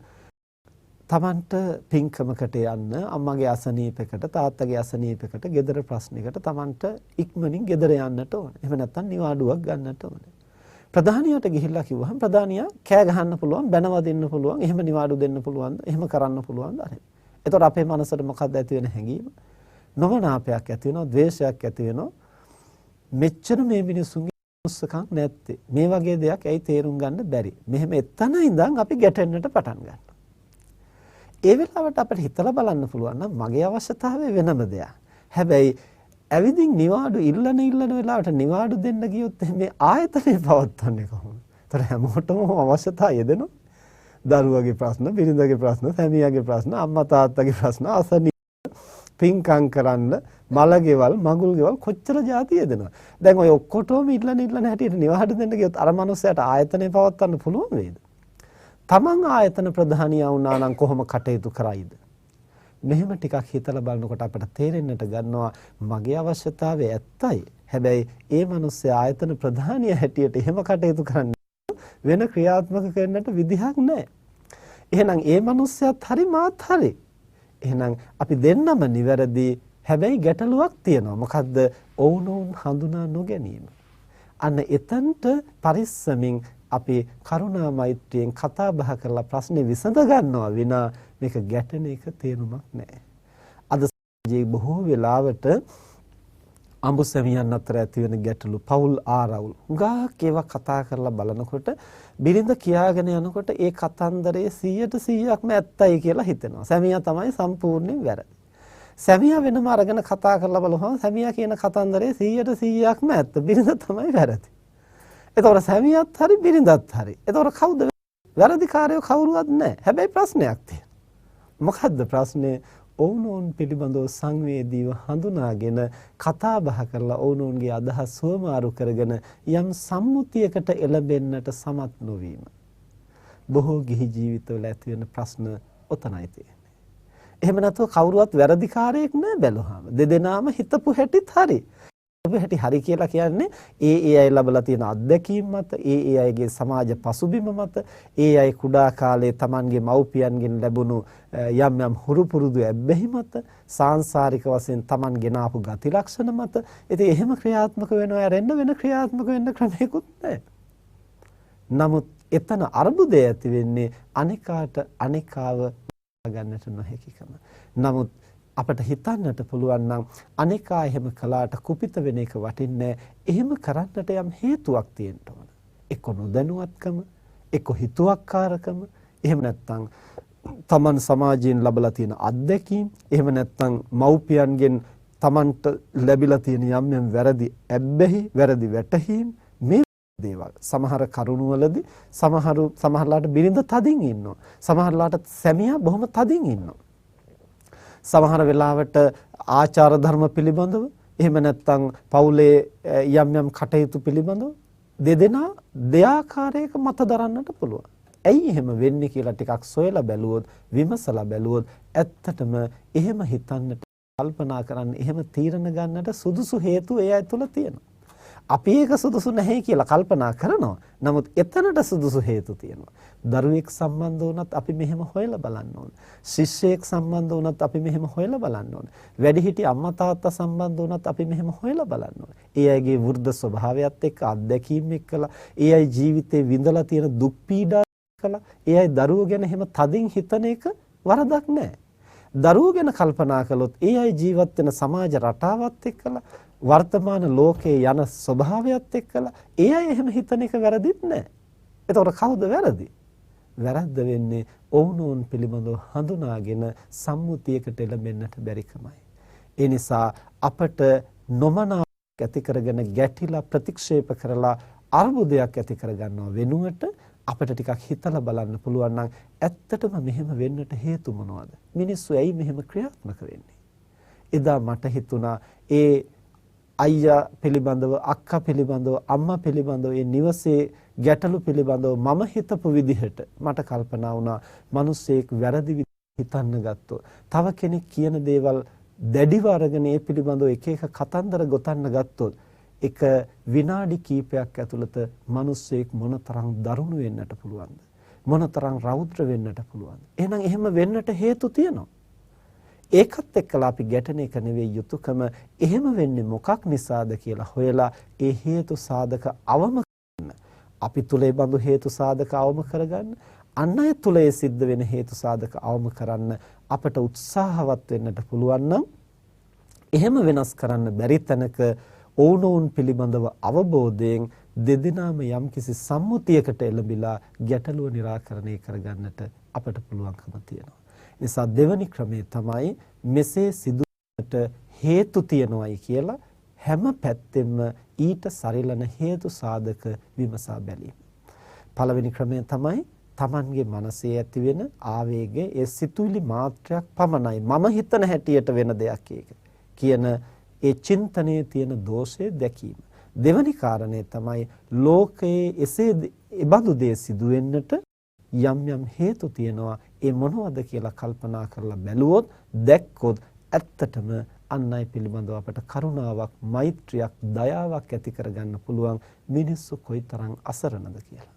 තමන්ට පින්කමකට යන්න, අම්මගේ අසනීපයකට, තාත්තගේ අසනීපයකට, ගෙදර ප්‍රශ්නයකට තමන්ට ඉක්මනින් ගෙදර යන්නට ඕන. එහෙම නැත්නම් නිවාඩුවක් ගන්නට ඕන. ප්‍රධානියට ගිහිල්ලා කිව්වහම ප්‍රධානියා කෑ ගහන්න පුළුවන්, බැනවදින්න පුළුවන්, එහෙම නිවාඩු දෙන්න පුළුවන්ද? එහෙම කරන්න පුළුවන්ද? අර. එතකොට අපේ මනසට මොකක්ද ඇති වෙන හැඟීම? නොමනාපයක් ඇති වෙනවා, ද්වේෂයක් ඇති වෙනවා. මෙච්චර මේ මිනිසුන්ගේ උස්සකම් නැත්තේ. මේ වගේ දෙයක් ඇයි තේරුම් ගන්න බැරි? මෙහෙම එතන ඉඳන් අපි ගැටෙන්නට පටන් ගන්නවා. ඒ වෙලාවට අපිට හිතලා බලන්න පුළුවන් නම් මගේ අවශ්‍යතාවය වෙනම දෙයක්. හැබැයි ඇවිදින් නිවාඩු ඉල්ලන වෙලාවට නිවාඩු දෙන්න ගියොත් මේ ආයතනය පවත්වන්නේ කොහොමද? ඒතර හැමෝටම අවශ්‍යතාවය යෙදෙනවා. දරුවගේ ප්‍රශ්න, බිරිඳගේ ප්‍රශ්න, සැමියාගේ ප්‍රශ්න, අම්මා තාත්තගේ ප්‍රශ්න, අසනීප, පින්කම් කරන්න, මලගෙවල්, මගුල්ගෙවල් කොච්චර જાති යෙදෙනවා. දැන් ඔය ඔක්කොටම ඉල්ලන හැටියට නිවාඩු දෙන්න ගියොත් අර මනුස්සයාට ආයතනය පවත්වන්න පුළුවන් වේද? තමන් ආයතන ප්‍රධානියා වුණා නම් කොහොම කටයුතු කරයිද? මෙහෙම ටිකක් හිතලා බලනකොට අපිට තේරෙන්නට ගන්නවා මගේ අවශ්‍යතාවය ඇත්තයි. හැබැයි ඒ මිනිස්සේ ආයතන ප්‍රධානියා හැටියට එහෙම කටයුතු කරන්නේ වෙන ක්‍රියාත්මක කරන්නට විදිහක් නැහැ. එහෙනම් ඒ මිනිස්සයාත් හරි මාත් හරි. එහෙනම් අපි දෙන්නම නිවැරදි. හැබැයි ගැටලුවක් තියෙනවා. මොකද්ද? ඔවුනොවුන් හඳුනා නොගැනීම. අන්න එතනට පරිස්සමින් අපි කරුණා මෛත්‍රියෙන් කතා බහ කරලා ප්‍රශ්නේ විසඳ ගන්නවා විනා මේක ගැටෙන එක තේරුමක් නැහැ. අද සමාජයේ බොහෝ වෙලාවට අඹසැමියන් අතර ඇති වෙන ගැටලු, පෞල් ආරවුල්, හුඟක් ඒවා කතා කරලා බලනකොට බිරිඳ කියාගෙන යනකොට ඒ කතන්දරයේ 100%ක්ම ඇත්තයි කියලා හිතෙනවා. සැමියා තමයි සම්පූර්ණයෙන් වැරදි. සැමියා වෙනම අරගෙන කතා කරලා බලුවහම සැමියා කියන කතන්දරයේ 100%ක්ම ඇත්ත. බිරිඳ තමයි වැරදි. එතකොට සැමියාත් හරි බිරිඳත් හරි. එතකොට කවුද වැරදිකාරයෝ? කවුරුවත් නැහැ. හැබැයි ප්‍රශ්නයක් තියෙනවා. මොකද්ද ප්‍රශ්නේ? ඔවුනොවුන් පිළිබඳව සංවේදීව හඳුනාගෙන කතා බහ කරලා ඔවුනොවුන්ගේ අදහස් සුවමාරු කරගෙන යම් සම්මුතියකට එළඹෙන්නට සමත් නොවීම. බොහෝ ගිහි ජීවිතවල ඇති වෙන ප්‍රශ්න ඔතනයි තියෙන්නේ. එහෙම නැත්නම් කවුරුවත් වැරදිකාරයෙක් නෑ බැලුවාම. දෙදෙනාම හිතපු හැටිත් හරි. හැටි හරි කියලා කියන්නේ ඒ අය ලැබලා තියෙන අත්දැකීම් මත, ඒ අයගේ සමාජ පසුබිම මත, ඒ අය කුඩා කාලේ Tamanගේ මව්පියන්ගෙන් ලැබුණු යම් හුරු පුරුදු ඇබ්බැහි මත, සාංශාරික වශයෙන් Taman ගෙන ආපු ගති ලක්ෂණ මත. ඉතින් එහෙම ක්‍රියාත්මක වෙනවා යරෙන්න වෙන ක්‍රියාත්මක වෙන්න ක්‍රමයක්වත් නැහැ. නමුත් එතන අර්බුදය ඇති වෙන්නේ අනිකාට අනිකාව ගන්නට නොහැකිකම. නමුත් අපට හිතන්නට පුළුවන් නම් අනිකා එහෙම කළාට කුපිත වෙන එක වටින්නේ. එහෙම කරන්නට යම් හේතුවක් තියෙන්න ඕන. එක්ක නොදැනුවත්කම, එක්ක හිතුවක්කාරකම, එහෙම නැත්නම් Taman සමාජයෙන් ලැබලා තියෙන අත්දැකීම්, එහෙම නැත්නම් මව්පියන්ගෙන් Tamanට ලැබිලා තියෙන යම් වැරදි ඇබ්බැහි, වැරදි වැටහීම්, මේ දේවල් සමහර කරුණවලදී සමහරලාට බිරිඳ තදින් ඉන්නවා. සමහරලාට සැමියා බොහොම තදින් ඉන්නවා. සමහර වෙලාවට ආචාර ධර්ම පිළිබඳව, එහෙම නැත්නම් පවුලේ යම් කටයුතු පිළිබඳව දෙදෙනා දෙආකාරයක මත දරන්නට පුළුවන්. ඇයි එහෙම වෙන්නේ කියලා ටිකක් සොයලා බැලුවොත්, විමසලා බැලුවොත් ඇත්තටම එහෙම හිතන්නට, කල්පනා කරන්න, එහෙම තීරණ ගන්නට සුදුසු හේතු ඒ අය තුල තියෙනවා. අපි ඒක සුදුසු නැහැ කියලා කල්පනා කරනවා. නමුත් එතනට සුදුසු හේතු තියෙනවා. දරුවෙක් සම්බන්ධ වුණත් අපි මෙහෙම හොයලා බලන්න ඕන. ශිෂ්‍යයෙක් සම්බන්ධ වුණත් අපි මෙහෙම හොයලා බලන්න ඕන. වැඩිහිටි අම්මා තාත්තා සම්බන්ධ වුණත් අපි මෙහෙම හොයලා බලන්න ඕන. ඒ අයගේ වෘද්ධ ස්වභාවයත් එක්ක, අත්දැකීම් එක්කලා, ඒ අය ජීවිතේ විඳලා තියෙන දුක් පීඩා එක්කලා, ඒ අය දරුවෝ ගැන එහෙම තදින් හිතන එක වරදක් නැහැ. දරුවෝ ගැන කල්පනා කළොත් ඒ අය ජීවත් වෙන සමාජ රටාවත් එක්කලා වර්තමාන ලෝකයේ යන ස්වභාවයත් එක්කලා ඒ අය එහෙම හිතන එක වැරදිත් නැහැ. එතකොට කවුද වැරදි? වැරද්ද වෙන්නේ ඔවුනොවුන් පිළිබඳව හඳුනාගෙන සම්මුතියකට එළඹෙන්නට බැරිකමයි. ඒ නිසා අපට නොමනාවක් ඇති කරගෙන ගැටිලා ප්‍රතික්ෂේප කරලා අර්බුදයක් ඇති කරගන්නව වෙනුවට අපිට ටිකක් හිතලා බලන්න පුළුවන් නම් ඇත්තටම මෙහෙම වෙන්නට හේතු මොනවද? මිනිස්සු ඇයි මෙහෙම ක්‍රියාත්මක වෙන්නේ? එදා මට හිතුණා ඒ අයියා පිළිබඳව, අක්කා පිළිබඳව, අම්මා පිළිබඳව, ඒ නිවසේ ගැටලු පිළිබඳව මම හිතපු විදිහට මට කල්පනා වුණා මිනිස්සෙක් වැරදි හිතන්න ගත්තොත්, තව කෙනෙක් කියන දේවල් දැඩිව අරගෙන ඒ පිළිබඳව එක එක කතන්දර ගොතන්න ගත්තොත් එක විනාඩි කිහිපයක් ඇතුළත මිනිස්සෙක් මොනතරම් දරුණු වෙන්නට පුළුවන්ද? මොනතරම් රෞද්‍ර වෙන්නට පුළුවන්ද? එහෙනම් එහෙම වෙන්නට හේතු තියෙනවා. ඒකත් එක්කලා අපි ගැටෙන එක නෙවෙයි යුතුයකම. එහෙම වෙන්නේ මොකක් නිසාද කියලා හොයලා ඒ හේතු සාධක අවම කරගන්න. අපි තුල ඒ බඳු හේතු සාධක අවම කරගන්න, අන් අය තුල ඒ සිද්ධ වෙන හේතු සාධක අවම කරන්න අපට උත්සාහවත් වෙන්නට පුළුවන් නම් එහෙම වෙනස් කරන්න බැරි තැනක ඔවුනොවුන් පිළිබඳව අවබෝධයෙන් දෙදෙනාම යම්කිසි සම්මුතියකට එළඹිලා ගැටලුව निराකරණය කරගන්නට අපට පුළුවන්කම තියෙනවා. නිසා දෙවැනි ක්‍රමය තමයි මෙසේ සිදුවන්නට හේතු තියනවායි කියලා හැම පැත්තෙම ඊට සරිලන හේතු සාධක විමසා බැලීම. පළවෙනි ක්‍රමය තමයි Tamanගේ මනසේ ඇතිවෙන ආවේගය, ඒ සිතුවිලි මාත්‍රයක් පමණයි මම හිතන හැටියට වෙන දෙයක් ඒක කියන ඒ චින්තනයේ තියෙන දෝෂය දැකීම. දෙවැනි කාරණය තමයි ලෝකයේ එසේ බඳු දේ සිදු වෙන්නට යම් යම් හේතු තියෙනවා. ඒ මොනවද කියලා කල්පනා කරලා බැලුවොත්, දැක්කොත් ඇත්තටම අන් අය පිළිබඳව අපට කරුණාවක්, මෛත්‍රියක්, දයාවක් ඇති කරගන්න පුළුවන් මිනිස්සු කොයිතරම් අසරණද කියලා.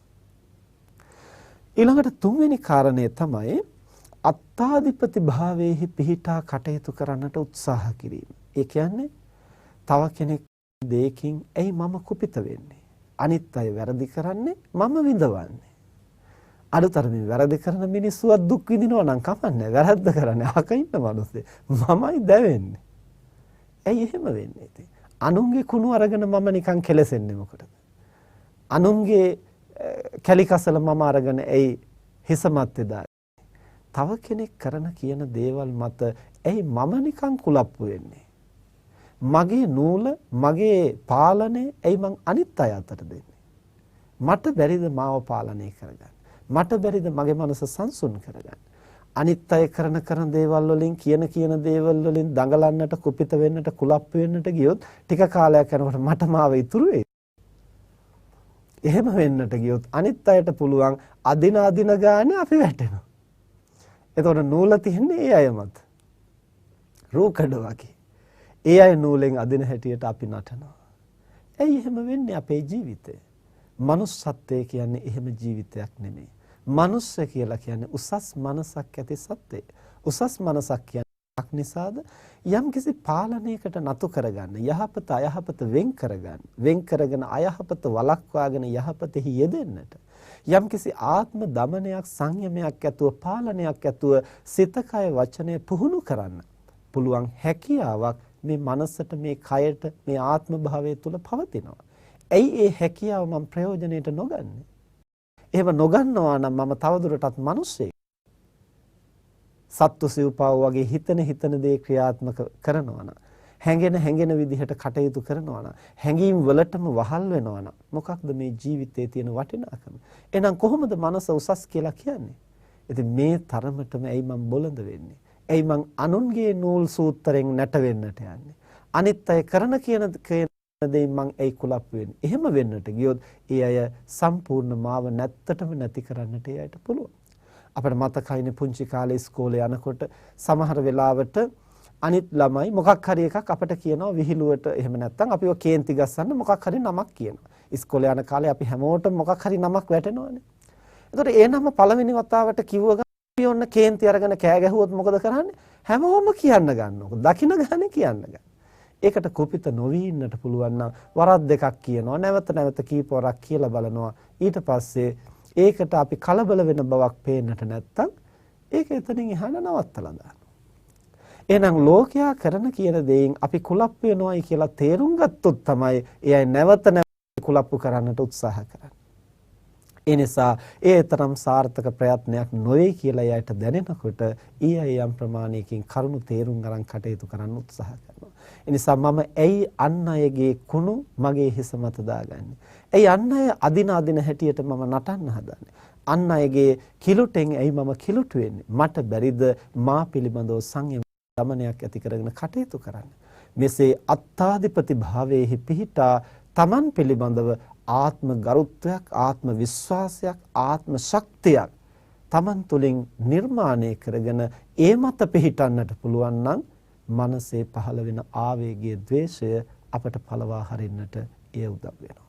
ඊළඟට තුන්වෙනි කාරණය තමයි අත්තාදිපති භාවයේහි පිහිටා කටයුතු කරන්නට උත්සාහ කිරීම. ඒ කියන්නේ තව කෙනෙක් දෙයකින් ඇයි මම කුපිත වෙන්නේ? අනිත් අය වැරදි කරන්නේ මම විඳවන්නේ. අඩුතරමින් වැරදි කරන මිනිස්සුවත් දුක් විඳිනවා නම් කමන්නේ. වැරද්ද කරන්නේ අහක ඉන්න මිනිස්සේ මමයි දැවෙන්නේ. ඇයි එහෙම වෙන්නේ ඉතින්? අනුන්ගේ කුණු අරගෙන මම නිකන් කෙලසෙන්නේ මොකටද? අනුන්ගේ කැලිකසල මම අරගෙන ඇයි හිස මැත්තේ දාන්නේ? තව කෙනෙක් කරන කියන දේවල් මත ඇයි මම නිකන් කුලප්පු වෙන්නේ? මගේ නූල, මගේ පාලනය ඇයි මං අනිත් අය අතට දෙන්නේ? මට බැරිද මාව පාලනය කරගන්න? මට බැරිද මගේ මනස සංසුන් කරගන්න? අනිත් අය කරන දේවල් වලින්, කියන දේවල් වලින් දඟලන්නට, කුපිත වෙන්නට, කුලප්පු වෙන්නට ගියොත් ටික කාලයක් යනකොට මට මාව ඉතුරු වෙයි. එහෙම වෙන්නට ගියොත් අනිත් අයට පුළුවන් අදින ගානේ අපි වැටෙනවා. එතකොට නූල තියන්නේ ඒ අය මත. රූකඩ වගේ. ඒ අය නූලෙන් අදින හැටියට අපි නටනවා. ඇයි එහෙම වෙන්නේ අපේ ජීවිතේ? මනුස්සත්වය කියන්නේ එහෙම ජීවිතයක් නෙමෙයි. මනුස්ස කියලා කියන්නේ උසස් මනසක් ඇති සත්වය. උසස් මනසක් කියන්නේ නිසාද යම්කිසි පාලනයකට නතු කරගන්න, යහපත අයහපත වෙන් කරගන්න, වෙන් කරගෙන අයහපත වළක්වාගෙන යහපතෙහි යෙදෙන්නට, යම්කිසි ආත්ම දමනයක්, සංයමයක් ඇතුව, පාලනයක් ඇතුව සිත කය වචනය පුහුණු කරන්න පුළුවන් හැකියාවක් මේ මනසට, මේ කයට, මේ ආත්ම භාවය තුල පවතිනවා. ඇයි ඒ හැකියාව මම ප්‍රයෝජනෙට නොගන්නේ? එහෙම නොගන්නවා නම් මම තවදුරටත් මිනිස්සෙක්. සත්තු සිව්පාව වගේ හිතන දේ ක්‍රියාත්මක කරනවා නම්, හැඟෙන විදිහට කටයුතු කරනවා නම්, හැඟීම් වලටම වහල් වෙනවා නම් මොකක්ද මේ ජීවිතයේ තියෙන වටිනාකම? එහෙනම් කොහොමද මනස උසස් කියලා කියන්නේ? ඉතින් මේ තරමටම ඇයි මම බොළඳ වෙන්නේ? ඇයි මං අනුන්ගේ නූල් සූත්‍රයෙන් නැට වෙන්නට යන්නේ? අනිත් අය කරන කියන දෙයින් මං ඇයි කුලප්පු වෙන්නේ? එහෙම වෙන්නට ගියොත් ඒ අය සම්පූර්ණ මාව නැත්තටම නැති කරන්නට ඒ අයට පුළුවන්. අපිට මතකයිනේ පුංචි කාලේ ඉස්කෝලේ යනකොට සමහර වෙලාවට අනිත් ළමයි මොකක් හරි එකක් අපිට කියනවා විහිළුවට, එහෙම නැත්නම් අපිව කේන්ති ගස්සන්න මොකක් හරි නමක් කියනවා. ඉස්කෝලේ යන කාලේ අපි හැමෝටම මොකක් හරි නමක් වැටෙනවනේ. ඒතකොට ඒ නම පළවෙනි වතාවට කිව්ව ගමන් ඔන්න කේන්ති අරගෙන කෑ ගැහුවොත් මොකද කරන්නේ? හැමෝම කියන්න ගන්නවා. දකින්න ගන්නේ කියන්න ගන්න. ඒකට කුපිත නොවී ඉන්නට පුළුවන් නම් වරක් දෙකක් කියනවා, නැවත කීප වරක් කියලා බලනවා. ඊට පස්සේ ඒකට අපි කලබල වෙන බවක් පේන්නට නැත්තම් ඒක එතනින් එහාට නවත්තලා දානවා. එහෙනම් ලෝකයා කරන කියන දේෙන් අපි කුලප්පු වෙනවයි කියලා තේරුම් ගත්තොත් තමයි එයයි නැවත කුලප්පු කරන්නට උත්සාහ කරන්නේ. ඒ නිසා ඒ තරම් සාර්ථක ප්‍රයත්නයක් නොවේ කියලා එයාට දැනෙනකොට ඊය යම් ප්‍රමාණයකින් කරුණු තේරුම් ගන්න කටයුතු කරන්න උත්සාහ කරනවා. ඒ නිසා මම ඇයි අන් අයගේ කුණු මගේ හිස මත දාගන්නේ? ඇයි අන් අය අදින හැටියට මම නටන්න හදන්නේ? අන් අයගේ කිලුටෙන් ඇයි මම කිලුට වෙන්නේ? මට බැරිද මා පිළිබඳව සංයම දමනයක් ඇති කරගෙන කටයුතු කරන්න? මෙසේ අත්තාදිපති භාවයේහි පිහිටා තමන් පිළිබඳව ආත්ම ගරුත්වයක්, ආත්ම විශ්වාසයක්, ආත්ම ශක්තියක් තමන් තුළින් නිර්මාණය කරගෙන ඒ මත පිහිටන්නට පුළුවන් නම් මනසේ පහළ වෙන ආවේගයේ ද්වේෂය අපට පළවා හරින්නට එය උදව් වෙනවා.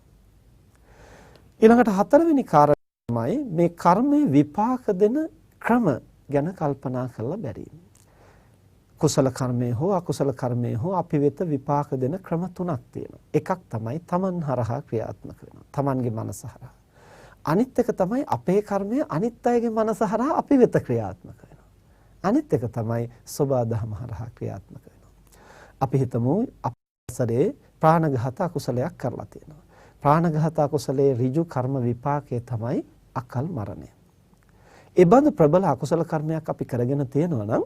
ඊළඟට හතරවෙනි කාරණාවයි මේ කර්මයේ විපාක දෙන ක්‍රම ගැන කල්පනා කරලා බැලීම. කුසල කර්මය හෝ අකුසල කර්මය හෝ අපි වෙත විපාක දෙන ක්‍රම තුනක් තියෙනවා. එකක් තමයි තමන් හරහා ක්‍රියාත්මක වෙනවා. තමන්ගේ මනස හරහා. අනිත් එක තමයි අපේ කර්මය අනිත් අයගේ මනස හරහා අපි වෙත ක්‍රියාත්මක වෙනවා. අනිත් එක තමයි සෝබා දහම හරහා ක්‍රියාත්මක වෙනවා. අපි හිතමු අපසරේ ප්‍රාණඝාත අකුසලයක් කරලා තියෙනවා. ප්‍රාණඝාත අකුසලයේ ඍජු කර්ම විපාකයේ තමයි අකල් මරණය. ඒ බඳු ප්‍රබල අකුසල කර්මයක් අපි කරගෙන තියෙනවා නම්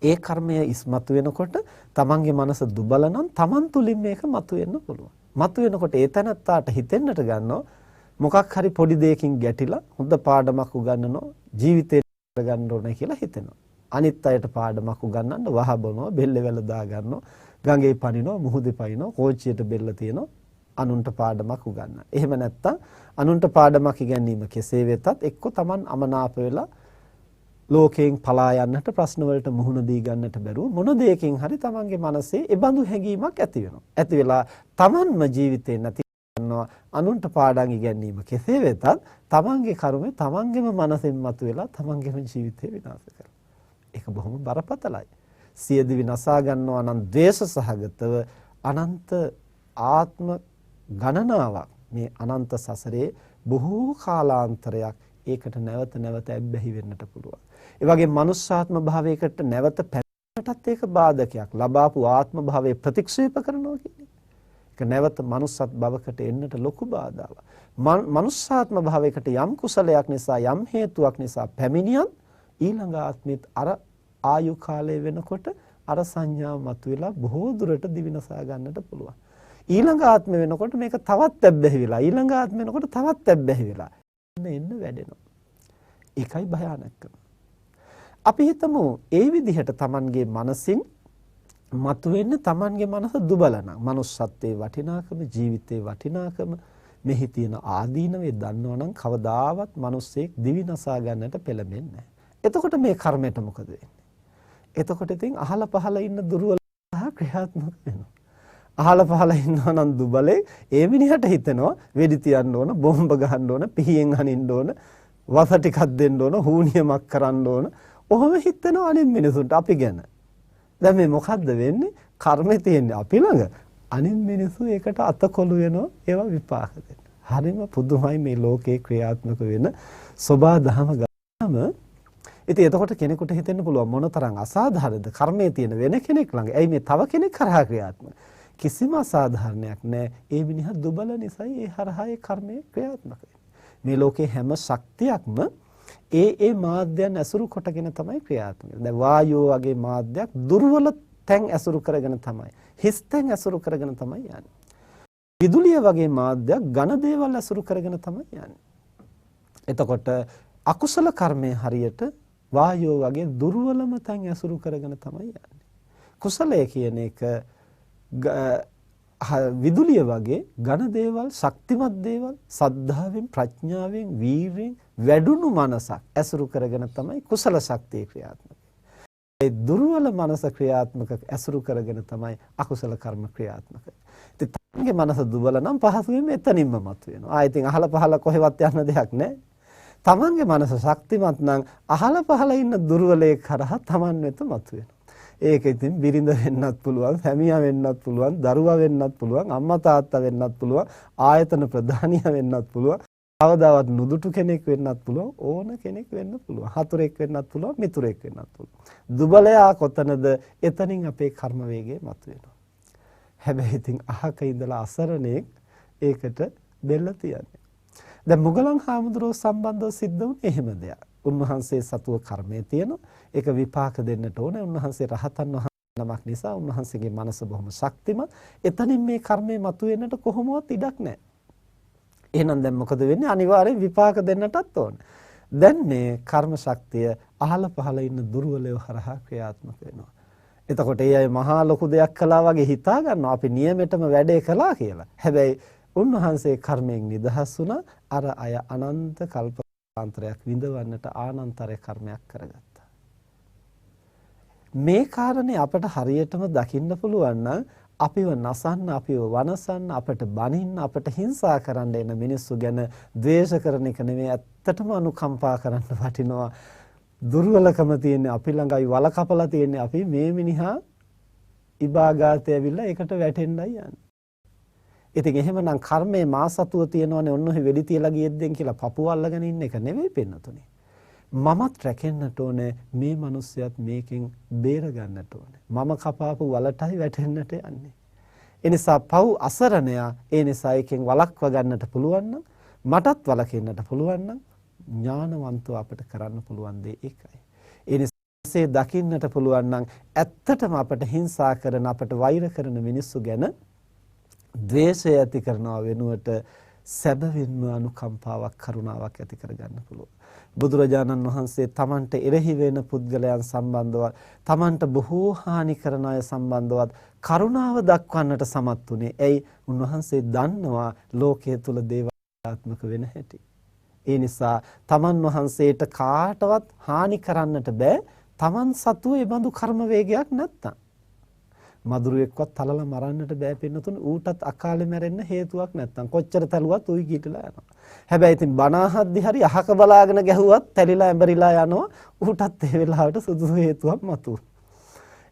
ඒ කර්මය ඉස්මතු වෙනකොට තමන්ගේ මනස දුබල නම් තමන් තුලින් මේක මතුවෙන්න පුළුවන්. මතුවෙනකොට ඒ තැනත්තාට හිතෙන්නට ගන්නවා මොකක් හරි පොඩි දෙයකින් ගැටිලා හොඳ පාඩමක් උගන්වනවා ජීවිතේට ගන්න ඕනේ කියලා හිතෙනවා. අනිත් අයට පාඩමක් උගන්වන්න වහ බොනවා, බෙල්ල වැල දා ගන්නවා, ගඟේ පනිනවා, මුහුදේ පනිනවා, කෝච්චියට බෙල්ල තියනවා, අනුන්ට පාඩමක් උගන්වන්න. එහෙම නැත්තම් අනුන්ට පාඩමක් ඉගැන්වීම කෙසේ වෙතත් එක්ක තමන් අමනාප වෙලා ලෝකයෙන් පලා යන්නට ප්‍රශ්න වලට මුහුණ දී ගන්නට බැරුව මොන දෙයකින් හරි තමන්ගේ මනසේ ඒ බඳු හැඟීමක් ඇති වෙනවා. ඇති වෙලා තමන්ම ජීවිතේ නැති කරනවා අනුන්ට පාඩම් ඉගැන්වීම කෙසේ වෙතත් තමන්ගේ කර්මය තමන්ගේම මනසෙන් මතුවෙලා තමන්ගේම ජීවිතේ විනාශ කරනවා. ඒක බොහොම බරපතලයි. සියදිවි නසා ගන්නවා නම් ද්වේෂ සහගතව අනන්ත ආත්ම ගණනාවක් මේ අනන්ත සසරේ බොහෝ කාලාන්තරයක් ඒකට නැවත නැවත ඇබ්බැහි වෙන්නට පුළුවන්. ඒ වගේ මනුෂ්‍යාත්ම භාවයකට නැවත පැමිණීමටත් ඒක බාධකයක්. ලබාපු ආත්ම භාවය ප්‍රතික්ෂේප කරනවා කියන්නේ. ඒක නැවත මනුෂ්‍යත් භවකට එන්නට ලොකු බාධාවක්. මනුෂ්‍යාත්ම භාවයකට යම් කුසලයක් නිසා යම් හේතුවක් නිසා පැමිණියත් ඊළඟ ආත්මෙත් අර ආයු කාලය වෙනකොට අර සංඥාව මතුවලා බොහෝ දුරට දිවිනසා ගන්නට පුළුවන්. ඊළඟ ආත්ම වෙනකොට මේක තවත් ඇබ්බැහි වෙලා ඊළඟ ආත්ම වෙනකොට තවත් ඇබ්බැහි වෙලා එන්න වැඩෙනවා. ඒකයි භයානකම. අපි හිතමු ඒ විදිහට Tamanගේ මනසින් මතුවෙන්නේ Tamanගේ මනස දුබල නම් manussත්වයේ වටිනාකම ජීවිතයේ වටිනාකම මෙහි තියෙන ආදීනවේ දන්නවනම් කවදාවත් මිනිස්සෙක් දිවිනසා ගන්නට පෙළඹෙන්නේ නැහැ. එතකොට මේ කර්මයට මොකද වෙන්නේ? එතකොට ඉතින් අහල පහල ඉන්න දුර්වල ක්‍රියාත්මක වෙනවා. අහල පහල ඉන්නවා නම් දුබලේ ඒ මිනිහට හිතෙනවා වෙඩි තියන්න ඕන, බෝම්බ ගහන්න ඕන, පිහියෙන් අනින්න ඕන, වස ටිකක් දෙන්න ඕන, හූනියමක් කරන්න ඕන. ඔහොම හිතෙනවා අනිත් මිනිසුන්ට අපි ගැන. දැන් මේ මොකද්ද වෙන්නේ? කර්මේ තියෙන්නේ අපි ළඟ. අනිත් මිනිස්සු ඒකට අතකොළු වෙනවා, ඒවා විපාක දෙන්න. හරිම පුදුමයි මේ ලෝකේ ක්‍රියාත්මක වෙන සෝබා දහම ගාම. ඉතින් එතකොට කෙනෙකුට හිතෙන්න පුළුවන් මොනතරම් අසාධාරණද කර්මයේ තියෙන වෙන කෙනෙක් ළඟ. ඇයි මේ තව කෙනෙක් කරහා ක්‍රියාත්මක? කිසිම අසාධාරණයක් නැහැ. ඒ මිනිහා දුබල නිසායි ඒ හරහා ඒ කර්මය ක්‍රියාත්මක වෙන්නේ. මේ ලෝකේ හැම ශක්තියක්ම ඒ මාධ්‍යයන් ඇසුරු කොටගෙන තමයි ක්‍රියාත්මක වෙන්නේ. දැන් වායුව වගේ මාධ්‍යයක් දුර්වල තැන් ඇසුරු කරගෙන තමයි, හිස් තැන් ඇසුරු කරගෙන තමයි යන්නේ. විදුලිය වගේ මාධ්‍යයක් ඝන දේවල් ඇසුරු කරගෙන තමයි යන්නේ. එතකොට අකුසල කර්මය හරියට වායුව වගේ දුර්වලම තැන් ඇසුරු කරගෙන තමයි යන්නේ. කුසලය කියන එක විදුලිය වගේ ඝන දේවල්, ශක්තිමත් දේවල්, සද්ධාවෙන්, ප්‍රඥාවෙන්, වීරයෙන් වැඩුණු මනසක් ඇසුරු කරගෙන තමයි කුසල ශක්තිය ක්‍රියාත්මක වෙන්නේ. ඒ දුර්වල මනස ක්‍රියාත්මක ඇසුරු කරගෙන තමයි අකුසල කර්ම ක්‍රියාත්මක වෙන්නේ. ඉතින් තමන්ගේ මනස දුබල නම් පහසුවෙන් එතනින්ම මතුවෙනවා. ඉතින් අහල පහල කොහෙවත් යන්න දෙයක් නැහැ. තමන්ගේ මනස ශක්තිමත් නම් අහල පහල ඉන්න දුර්වලයේ කරා තමන් වෙත මතුවෙනවා. ඒක ඉතින් බිරිඳ වෙන්නත් පුළුවන්, සැමියා වෙන්නත් පුළුවන්, දරුවා වෙන්නත් පුළුවන්, අම්මා තාත්තා වෙන්නත් පුළුවන්, ආයතන ප්‍රධානියා වෙන්නත් පුළුවන්. කවදාවත් නුදුටු කෙනෙක් වෙන්නත් පුළුවන්, ඕන කෙනෙක් වෙන්න පුළුවන්. හතුරෙක් වෙන්නත් පුළුවන්, මිතුරෙක් වෙන්නත් පුළුවන්. දුබලයා කොතනද? එතනින් අපේ කර්ම වේගය මතුවෙනවා. හැබැයි ඉතින් අහක ඉඳලා අසරණෙක් ඒකට දෙල්ල තියන්නේ. දැන් මුගලන් හාමුදුරුවෝ සම්බන්ධව සිද්ධ වුණේ එහෙම දෙයක්. උන්වහන්සේ සතුව කර්මයේ තියෙනවා. ඒක විපාක දෙන්නට ඕනේ. උන්වහන්සේ රහතන් වහන්සේ නමක් නිසා උන්වහන්සේගේ මනස බොහොම ශක්තිමත්. එතනින් මේ කර්මය මතුවෙන්නට කොහොමවත් ඉඩක් නැහැ. එහෙනම් දැන් මොකද වෙන්නේ? අනිවාර්යෙන් විපාක දෙන්නටත් ඕනේ. දැන් මේ කර්ම ශක්තිය අහල පහල ඉන්න දුර්වලයෝ හරහා ක්‍රියාත්මක වෙනවා. එතකොට ඒ අය මහා ලොකු දෙයක් කළා වගේ හිතා ගන්නවා අපි නියමෙටම වැඩේ කළා කියලා. හැබැයි උන්වහන්සේ කර්මයෙන් නිදහස් වුණා. අර අය අනන්ත කල්පාන්තරයක් විඳවන්නට ආනන්තරය කර්මයක් කරගත්තා. මේ කාරණේ අපට හරියටම දකින්න පුළුවන් නම් අපිව නසන්න, අපිව වනසන්න, අපට බනින්න, අපට හිංසා කරන්න එන මිනිස්සු ගැන ද්වේෂ කරන එක නෙමෙයි, ඇත්තටම අනුකම්පා කරන්න වටිනවා. දුර්වලකම තියෙන්නේ අපි ළඟයි, වල කපලා තියෙන්නේ අපි. මේ මිනිහා ඉබාගාතය ඇවිල්ලා ඒකට වැටෙන්නයි යන්නේ. ඉතින් එහෙමනම් කර්මයේ මා සතුව තියෙනවනේ, ඔන්න ඔහි වෙඩි තියලා ගියෙද්දෙන් කියලා පපුව අල්ලගෙන ඉන්න එක නෙවෙයි පින්නතුනේ. මමත් රැකෙන්නට ඕනේ, මේ මිනිස්සයත් මේකෙන් බේර ගන්නට ඕනේ. මම කපාපු වලටයි වැටෙන්නට යන්නේ. ඒ නිසා පව් අසරණයා, ඒ නිසා එකෙන් වළක්ව ගන්නට පුළුවන් නම්, මටත් වළකින්නට පුළුවන් නම්, ඥානවන්තව අපිට කරන්න පුළුවන් දේ ඒකයි. ඒ නිසා දකින්නට පුළුවන් නම් ඇත්තටම අපට හිංසා කරන, අපට වෛර කරන මිනිස්සු ගැන ද්වේෂය ඇති කරනවා වෙනුවට සැබවින්ම අනුකම්පාවක්, කරුණාවක් ඇති කරගන්න පුළුවන්. බුදුරජාණන් වහන්සේ තමන්ට එරෙහි වෙන පුද්ගලයන් සම්බන්ධව, තමන්ට බොහෝ හානි කරන අය සම්බන්ධවත් කරුණාව දක්වන්නට සමත් වුණේ. ඇයි? උන්වහන්සේ දන්නවා ලෝකයේ තුල දේවාත්මක වෙන හැටි. ඒ නිසා තමන් වහන්සේට කාටවත් හානි කරන්නට බෑ, තමන් සතුව ඒ බඳු කර්ම වේගයක් නැත්තම්. මදුරුවෙක්වත් තලලා මරන්නට බෑ පින්නතුන්. ඌටත් අකාලේ මැරෙන්න හේතුවක් නැත්තම් කොච්චර තලුවත් ඌයි ගිටලා යනවා. හැබැයි ඉතින් බනහද්දි හරි අහක බලාගෙන ගැහුවත් තැලිලා ඇඹරිලා යනවා. ඌටත් ඒ වෙලාවට සුදුසු හේතුවක් මතුව.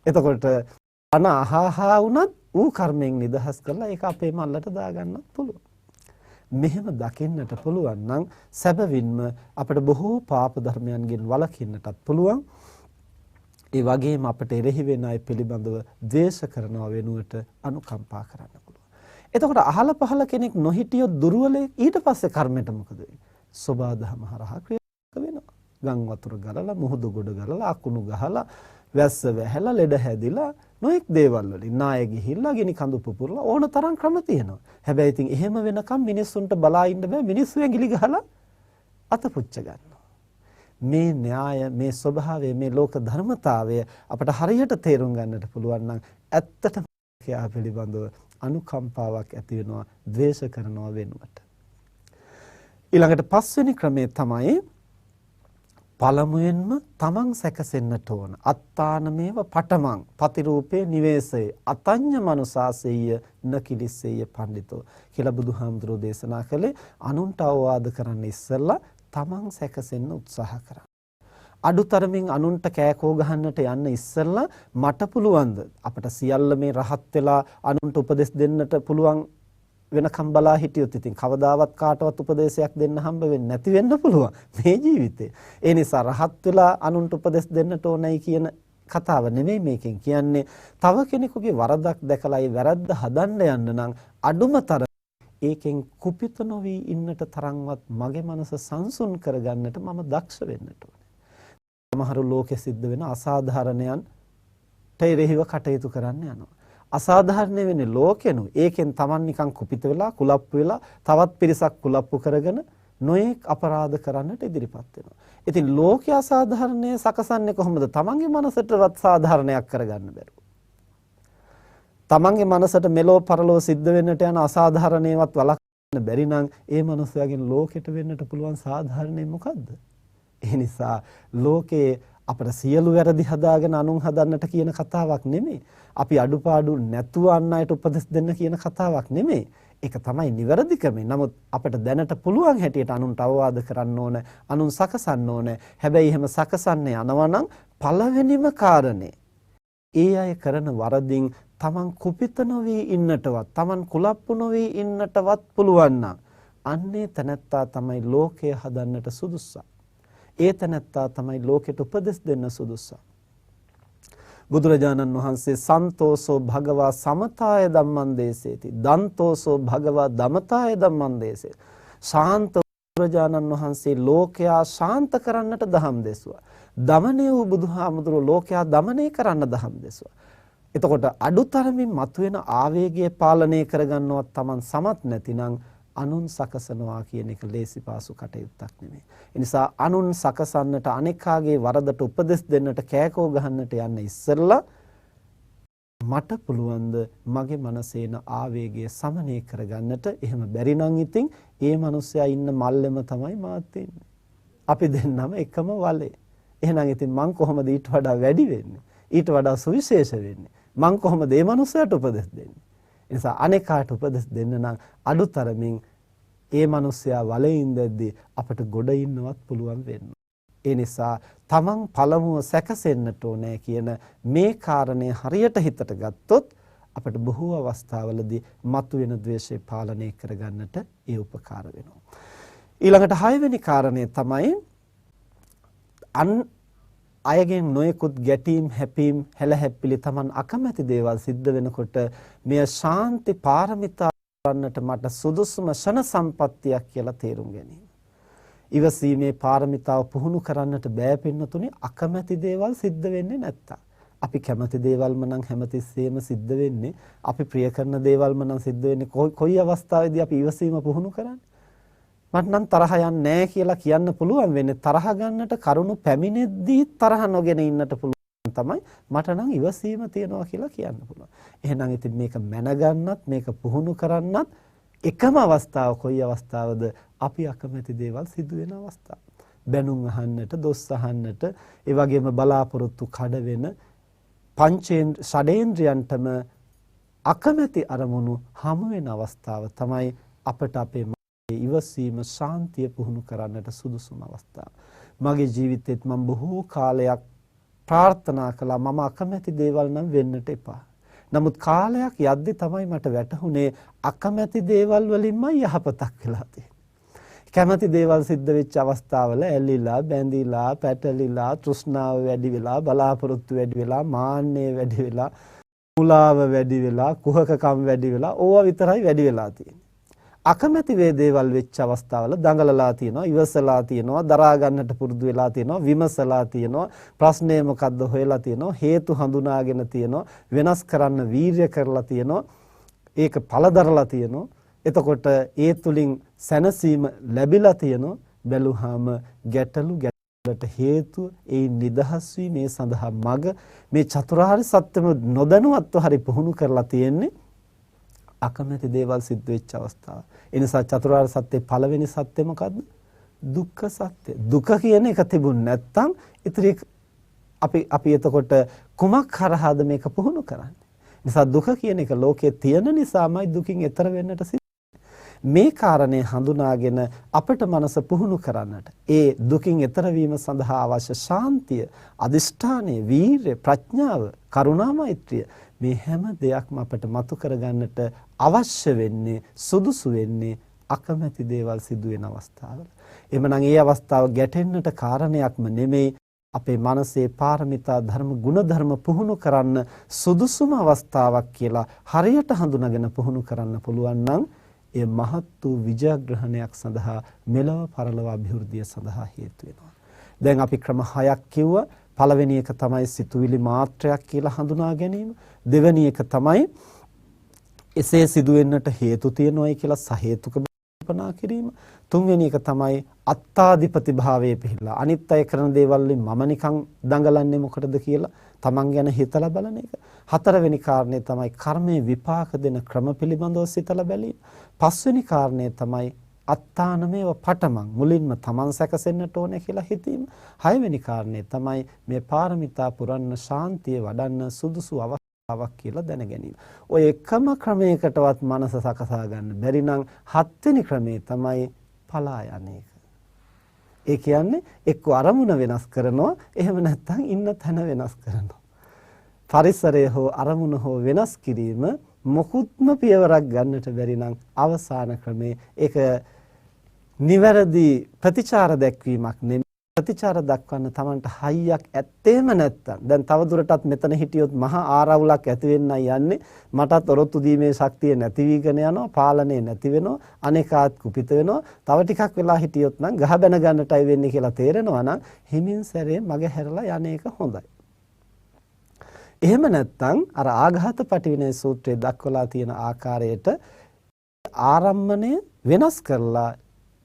එතකොට අන අහහා වුණත් ඌ කර්මයෙන් නිදහස් කරලා ඒක අපේ මල්ලට දාගන්නත් පුළුවන්. මෙහෙම දකින්නට පුළුවන් නම් සැබවින්ම අපිට බොහෝ පාප ධර්මයන්ගෙන් වළකින්නටත් පුළුවන්. ඒ වගේම අපට එරෙහි වෙන අය පිළිබඳව ද්වේෂ කරනව වෙනුවට අනුකම්පා කරන්න පුළුවන්. එතකොට අහල පහල කෙනෙක් නොහිටියොත් දුර්වලෙක්, ඊට පස්සේ කර්මයට මොකද වෙන්නේ? සෝබාදහම හරහා ක්‍රියාත්මක වෙනවා. ගම් වතුර ගලලා, මුහුදු ගොඩ ගලලා, අකුණු ගහලා, වැස්ස වැහැලා, ලෙඩ හැදිලා, නොඑක් දේවල් වලින් නාය ගිහිල්ලා, ගිනි කඳු පුපුරලා ඕන තරම් ක්‍රම තියෙනවා. හැබැයි ඉතින් එහෙම වෙනකම් මිනිස්සුන්ට බලා ඉන්න බෑ. මිනිස්සු ඇඟිලි ගහලා අතපුච්ච ගන්නවා. මේ න්‍යාය, මේ ස්වභාවය, මේ ලෝක ධර්මතාවය අපට හරියට තේරුම් ගන්නට පුළුවන් නම් ඇත්තටම එයා පිළිබඳව අනුකම්පාවක් ඇති වෙනවා, ද්වේෂ කරනවා වෙනුවට. ඊළඟට පස්වෙනි ක්‍රමය තමයි පළමුවෙන්ම තමන් සැකසෙන්නට ඕන. අත්තානමේව පඨමං පතිරූපේ නිවේසයේ අතඤ්ඤ මනුසාසෙය්‍ය නකිලිසෙය්‍ය පඬිතෝ කියලා බුදුහාමුදුරෝ දේශනා කළේ. අනුන්ට අවවාද කරන්න ඉස්සෙල්ලා තමන් සැකසෙන්න උත්සාහ කරන්න. අඩුතරමින් අනුන්ට කෑකෝ ගහන්නට යන්න ඉස්සෙල්ලා මට පුළුවන්ද අපිට සියල්ල මේ රහත් වෙලා අනුන්ට උපදෙස් දෙන්නට පුළුවන් වෙනකම් බලා හිටියොත් ඉතින් කවදාවත් කාටවත් උපදේශයක් දෙන්න හම්බ වෙන්නේ නැති වෙන්න පුළුවන් මේ ජීවිතේ. ඒ නිසා රහත් වෙලා අනුන්ට උපදෙස් දෙන්නට ඕනයි කියන කතාව නෙමෙයි මේකෙන් කියන්නේ. තව කෙනෙකුගේ වරදක් දැකලා ඒ වැරද්ද හදන්න යන්න නම් අඩුමතර ඒකෙන් කුපිත නොවි ඉන්නට තරම්වත් මගේ මනස සංසුන් කරගන්නට මම දක්ෂ වෙන්නට ඕනේ. සමහර ලෝකෙ සිද්ධ වෙන අසාධාරණයන්ට එරෙහිව කටයුතු කරන්න යනවා. අසාධාරණ වෙන්නේ ලෝකෙනු. ඒකෙන් Taman නිකන් කුපිත වෙලා, කුලප්පු වෙලා, තවත් පිරිසක් කුලප්පු කරගෙන නොඑක් අපරාධ කරන්නට ඉදිරිපත් වෙනවා. ඉතින් ලෝකයේ අසාධාරණය සකසන්නේ කොහොමද? Tamanගේ මනසටවත් සාධාරණයක් කරගන්න බැරුව. තමන්ගේ මනසට මෙලෝ පරලෝ සිද්ධ වෙන්නට යන අසාධාරණේවත් වළක්වන්න බැරි නම් ඒ මනුස්සයාගෙන් ලෝකෙට වෙන්නට පුළුවන් සාධාරණේ මොකද්ද? ඒ නිසා ලෝකේ අපිට සියලු වැරදි හදාගෙන අනුන් හදන්නට කියන කතාවක් නෙමෙයි. අපි අඩුපාඩු නැතුව අන් අයට උපදෙස් දෙන්න කියන කතාවක් නෙමෙයි. ඒක තමයි නිවැරදි ක්‍රමය. නමුත් අපිට දැනට පුළුවන් හැටියට අනුන්ට අවවාද කරන්න ඕන, අනුන් සකසන්න ඕන. හැබැයි එහෙම සකසන්න යනවා නම් පළවෙනිම කාරණේ ඒ අය කරන වරදින් Taman කුපිත නොවි ඉන්නටවත්, Taman කුලප්පු නොවි ඉන්නටවත් පුළුවන් නම් අන්නේ තැනැත්තා තමයි ලෝකය හදන්නට සුදුස්සා. ඒ තැනැත්තා තමයි ලෝකෙට උපදෙස් දෙන්න සුදුස්සා. බුදුරජාණන් වහන්සේ සන්තෝසෝ භගවා සමතාය ධම්මං දේසේති. දන්තෝසෝ භගවා දමතාය ධම්මං දේසේ. ශාන්ත බුදුරජාණන් වහන්සේ ලෝකයා ශාන්ත කරන්නට දහම් දෙසුවා. දමනය වූ බුදුහාමුදුරුවෝ ලෝකයා දමනය කරන්න දහම් දෙසුවා. එතකොට අඩුතරමින් මතුවෙන ආවේගය පාලනය කරගන්නවත් Taman සමත් නැතිනම් අනුන් සකසනවා කියන එක ලේසි පාසු කටයුත්තක් නෙමෙයි. ඒ නිසා අනුන් සකසන්නට අනෙකාගේ වරදට උපදෙස් දෙන්නට කෑකෝ ගහන්නට යන්න ඉස්සෙල්ලා මට පුළුවන්ද මගේ මනසේන ආවේගය සමනය කරගන්නට. එහෙම බැරි නම් ඉතින් ඒ මිනිස්සයා ඉන්න මල්ලෙම තමයි මාත් ඉන්නේ. අපි දෙන්නම එකම වලේ. එහෙනම් ඉතින් මං කොහොමද ඊට වඩා වැඩි වෙන්නේ? ඊට වඩා සුවිශේෂ වෙන්නේ? මං කොහොමද මේ මිනිස්සයාට උපදෙස් දෙන්නේ? ඒ නිසා අනේකාට උපදෙස් දෙන්න නම් අඩුතරමින් ඒ මිනිස්සයා වලේ ඉඳද්දී අපට ගොඩ ඉන්නවත් පුළුවන් වෙන්න. ඒ නිසා තමන් පළමුව සැකසෙන්නට ඕනේ කියන මේ කාරණය හරියට හිතට ගත්තොත් අපට බොහෝ අවස්ථාවලදී මතුවෙන ද්වේෂය පාලනය කරගන්නට ඒ උපකාර වෙනවා. ඊළඟට 6 වෙනි කාරණය තමයි අයගෙන් නොයෙකුත් ගැටීම් හැපීම් හැලහැප්පිලි තමන් අකමැති දේවල් සිද්ධ වෙනකොට මෙය ශාන්ති පාරමිතා කරන්නට මට සුදුසුම ෂණ සම්පත්තියක් කියලා තේරුම් ගැනීම. ඉවසීමේ පාරමිතාව පුහුණු කරන්නට බෑ පින්නතුනේ අකමැති දේවල් සිද්ධ වෙන්නේ නැත්තම්. අපි කැමති දේවල්ම නම් හැමතිස්සෙම සිද්ධ වෙන්නේ. අපි ප්‍රිය කරන දේවල්ම නම් සිද්ධ වෙන්නේ කොයි අවස්ථාවේදී අපි ඉවසීම පුහුණු කරන්නේ? මට නම් තරහ යන්නේ නැහැ කියලා කියන්න පුළුවන් වෙන්නේ තරහ ගන්නට කරුණු පැමිණෙද්දී තරහ නොගෙන ඉන්නට පුළුවන් තමයි මට නම් ඉවසීම තියනවා කියලා කියන්න පුළුවන්. එහෙනම් ඉතින් මේක මැනගන්නත් මේක පුහුණු කරන්නත් එකම අවස්ථාව කොයි අවස්ථාවද? අපි අකමැති දේවල් සිදු වෙන අවස්ථාව. බැනුම් අහන්නට, දොස් අහන්නට, ඒ වගේම බලාපොරොත්තු කඩ වෙන ෂඩේන්ද්‍රයන්ටම අකමැති අරමුණු හමු වෙන අවස්ථාව තමයි අපට අපේ ඉවසීම ශාන්තිය පුහුණු කරන්නට සුදුසුම අවස්ථාව. මගේ ජීවිතේත් මම බොහෝ කාලයක් ප්‍රාර්ථනා කළා මම අකමැති දේවල් නම් වෙන්නට එපා. නමුත් කාලයක් යද්දී තමයි මට වැටහුනේ අකමැති දේවල් වලින්මයි යහපතක් වෙලා තියෙන්නේ. කැමැති දේවල් සිද්ධ වෙච්ච අවස්ථාවල ඇලිලා, බැඳිලා, පැටලිලා, තෘෂ්ණාව වැඩි වෙලා, බලාපොරොත්තු වැඩි වෙලා, මාන්නය වැඩි වෙලා, මුලාව වැඩි වෙලා, කුහකකම් වැඩි වෙලා, ඕවා විතරයි වැඩි වෙලා තියෙන්නේ. අකමැති දේවල් වෙච්ච අවස්ථාවල දඟලලා තියෙනවා, ඉවසලා තියෙනවා, දරා ගන්නට පුරුදු වෙලා තියෙනවා, විමසලා තියෙනවා, ප්‍රශ්නේ මොකද්ද හොයලා තියෙනවා, හේතු හඳුනාගෙන තියෙනවා, වෙනස් කරන්න වීර්ය කරලා තියෙනවා, ඒක පළදරලා තියෙනවා. එතකොට ඒ තුලින් සැනසීම ලැබිලා තියෙනවා. බැලුවාම ගැටලුට හේතුව ඒ නිදහස් වීමේ සඳහා මඟ මේ චතුරාර්ය සත්‍යම නොදැනුවත්ව හරි පුහුණු කරලා තියෙන්නේ අකමැති දේවල් සිද්ධ වෙච්ච අවස්ථාව. ඒ නිසා චතුරාර්ය සත්‍යයේ පළවෙනි සත්‍ය මොකද්ද? දුක්ඛ සත්‍ය. දුක කියන එක තිබුණ නැත්නම් ඉතින් අපි එතකොට කුමක් කරහාද මේක පුහුණු කරන්නේ? නිසා දුක කියන එක ලෝකයේ තියෙන නිසාමයි දුකින් එතර වෙන්නට මේ කාරණේ හඳුනාගෙන අපට මනස පුහුණු කරන්නට ඒ දුකින් එතර වීම සඳහා අවශ්‍ය ශාන්තිය, අදිෂ්ඨානය, වීර්ය, ප්‍රඥාව, කරුණා මෛත්‍රිය මේ හැම දෙයක්ම අපට මතු කරගන්නට අවශ්‍ය වෙන්නේ සුදුසු වෙන්නේ අකමැති දේවල් සිදු වෙන අවස්ථාවල. එhmenan ඒ අවස්ථාව ගැටෙන්නට කාරණයක්ම නෙමෙයි අපේ මනසේ පාරමිතා ධර්ම ගුණ ධර්ම පුහුණු කරන්න සුදුසුම අවස්ථාවක් කියලා හරියට හඳුනාගෙන පුහුණු කරන්න පුළුවන් නම් ඒ මහත් වූ විජයග්‍රහණයක් සඳහා මෙලව පරලොව අභිවෘද්ධිය සඳහා හේතු වෙනවා. දැන් අපි ක්‍රම 6ක් කිව්වා. පළවෙනි එක තමයි සිතුවිලි මාත්‍රයක් කියලා හඳුනා ගැනීම. දෙවෙනි එක තමයි එසේ සිදු වෙන්නට හේතු තියෙනවායි කියලා සහේතුක කල්පනා කිරීම. තුන්වෙනි එක තමයි අත්තාදිපති භාවයේ පිහිටලා අනිත් අය කරන දේවල් වලින් මම නිකන් දඟලන්නේ මොකටද කියලා තමන් ගැන හිතලා බලන එක. හතරවෙනි කාරණේ තමයි කර්මයේ විපාක දෙන ක්‍රම පිළිබඳව සිතලා බැලීම. පස්වෙනි කාරණේ තමයි අත්තානමේව පටමං මුලින්ම තමන් සැකසෙන්නට ඕනේ කියලා හිතීම. හයවෙනි කාරණේ තමයි මේ පාරමිතා පුරන්න ශාන්තිය වඩන්න සුදුසු අවස්ථාවක් කියලා දැන ගැනීම. ඔය එකම ක්‍රමයකටවත් මනස සකසා ගන්න බැරි නම් හත්වෙනි ක්‍රමේ තමයි පලා යන එක. ඒ කියන්නේ එක්ක අරමුණ වෙනස් කරනවා, එහෙම නැත්නම් ඉන්න තැන වෙනස් කරනවා. පරිසරය හෝ අරමුණ හෝ වෙනස් කිරීම මොකුත්ම පියවරක් ගන්නට බැරි නම් අවසාන ක්‍රමේ ඒක නිවැරදි ප්‍රතිචාර දැක්වීමක් නෙමෙයි. ප්‍රතිචාර දක්වන්න Tamanට හයියක් ඇත්තේම නැත්තම් දැන් තව දුරටත් මෙතන හිටියොත් මහා ආරවුලක් ඇති වෙන්නයි යන්නේ. මටත් ඔරොත්තු දීමේ ශක්තිය නැති වීගෙන යනවා, පාලනය නැති වෙනවා, අනේකාත් කුපිත වෙනවා. තව ටිකක් වෙලා හිටියොත් නම් ගහ බැන ගන්නටයි වෙන්නේ කියලා තේරෙනවා නම් හිමින් සැරේ මග හැරලා යන්නේක හොඳයි. එහෙම නැත්තම් අර ආඝාත පටිවිණය සූත්‍රයේ දක්වලා තියෙන ආකාරයට ආරම්මණය වෙනස් කරලා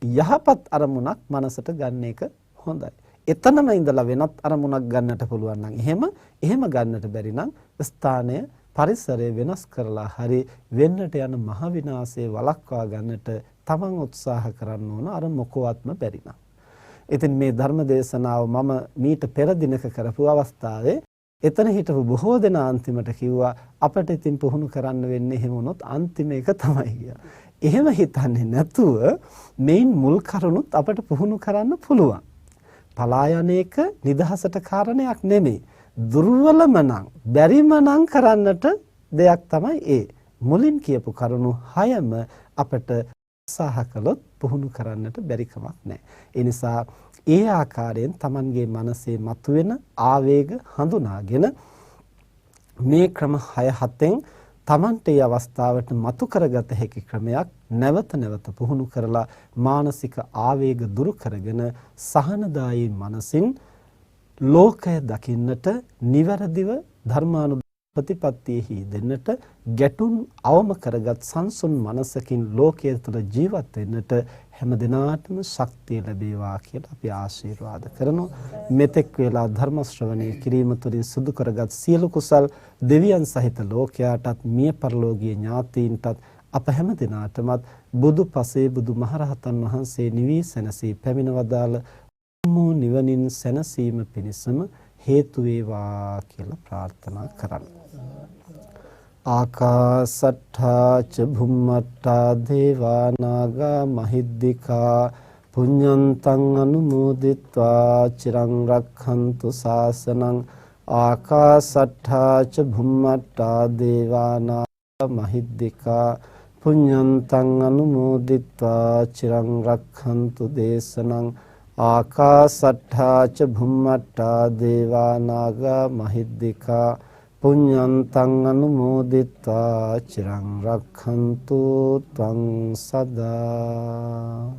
යහපත් අරමුණක් මනසට ගන්න එක හොඳයි. එතනම ඉඳලා වෙනත් අරමුණක් ගන්නට පුළුවන් නම් එහෙම ගන්නට බැරි නම් ස්ථානය පරිසරය වෙනස් කරලා හරි වෙන්නට යන මහ විනාශය වළක්වා ගන්නට තමන් උත්සාහ කරන්න ඕන අර මොකවත්ම බැරි නම්. ඉතින් මේ ධර්ම දේශනාව මම මීට පෙර දිනක කරපු අවස්ථාවේ එතන හිටපු බොහෝ දෙනා අන්තිමට කිව්වා අපිට ඉතින් පුහුණු කරන්න වෙන්නේ එහෙම වුණොත් අන්තිම එක තමයි කියලා. එහෙම හිතන්නේ නැතුව මේන් මුල් කරුණුත් අපිට පුහුණු කරන්න පුළුවන්. පලා යන එක නිදහසට කාරණයක් නෙමෙයි. දුර්වලම නම් බැරිම නම් කරන්නට දෙයක් තමයි ඒ. මුලින් කියපු කරුණු 6ම අපිට උත්සාහ කළොත් පුහුණු කරන්නට බැරි කමක් නැහැ. ඒ නිසා ඒ ආකාරයෙන් Tamanගේ මනසේ මතුවෙන ආවේග හඳුනාගෙන මේ ක්‍රම 6-7න් Tamante අවස්ථාවට මතු කරගත හැකි ක්‍රමයක් නැවත නැවත පුහුණු කරලා මානසික ආවේග දුරු කරගෙන සහනදායී මනසින් ලෝකය දකින්නට නිවැරදිව ධර්මානුපතිපත්තියෙහි දෙන්නට ගැටුම් අවම කරගත් සංසුන් මනසකින් ලෝකයේ තුල ජීවත් වෙන්නට හැම දිනාටම ශක්තිය ලැබේවා කියලා අපි ආශිර්වාද කරනවා. මෙතෙක් වේලා ධර්ම ශ්‍රවණය කිරීම තුළින් සිදු කරගත් සියලු කුසල් දෙවියන් සහිත ලෝකයාටත් මිය පරලෝකීය ඥාතීන්ටත් අප හැම දිනාටමත් බුදු පසේ බුදු මහරහතන් වහන්සේ නිවී සැනසී පැමිණ වදාළ මෝ නිවනින් සැනසීම පිණිසම හේතු වේවා කියලා ප්‍රාර්ථනා කරන්න. ආකාසට්ඨා ච භුම්මට්ඨා දේවා නාග මහිද්దికා පුඤ්ඤන්තං අනුමෝදිත්වා චිරං රක්ඛන්තු ශාසනං. ආකාසට්ඨා ච භුම්මට්ඨා දේවා නාග මහිද්దికා පුඤ්ඤන්තං අනුමෝදිත්වා චිරං රක්ඛන්තු දේශනං. ආකාසට්ඨා ච භුම්මට්ඨා දේවා නාග මහිද්దికා පුඤ්ඤන්තං අනුමෝදිත්වා චිරං රක්ඛන්තු ත්වං සදා.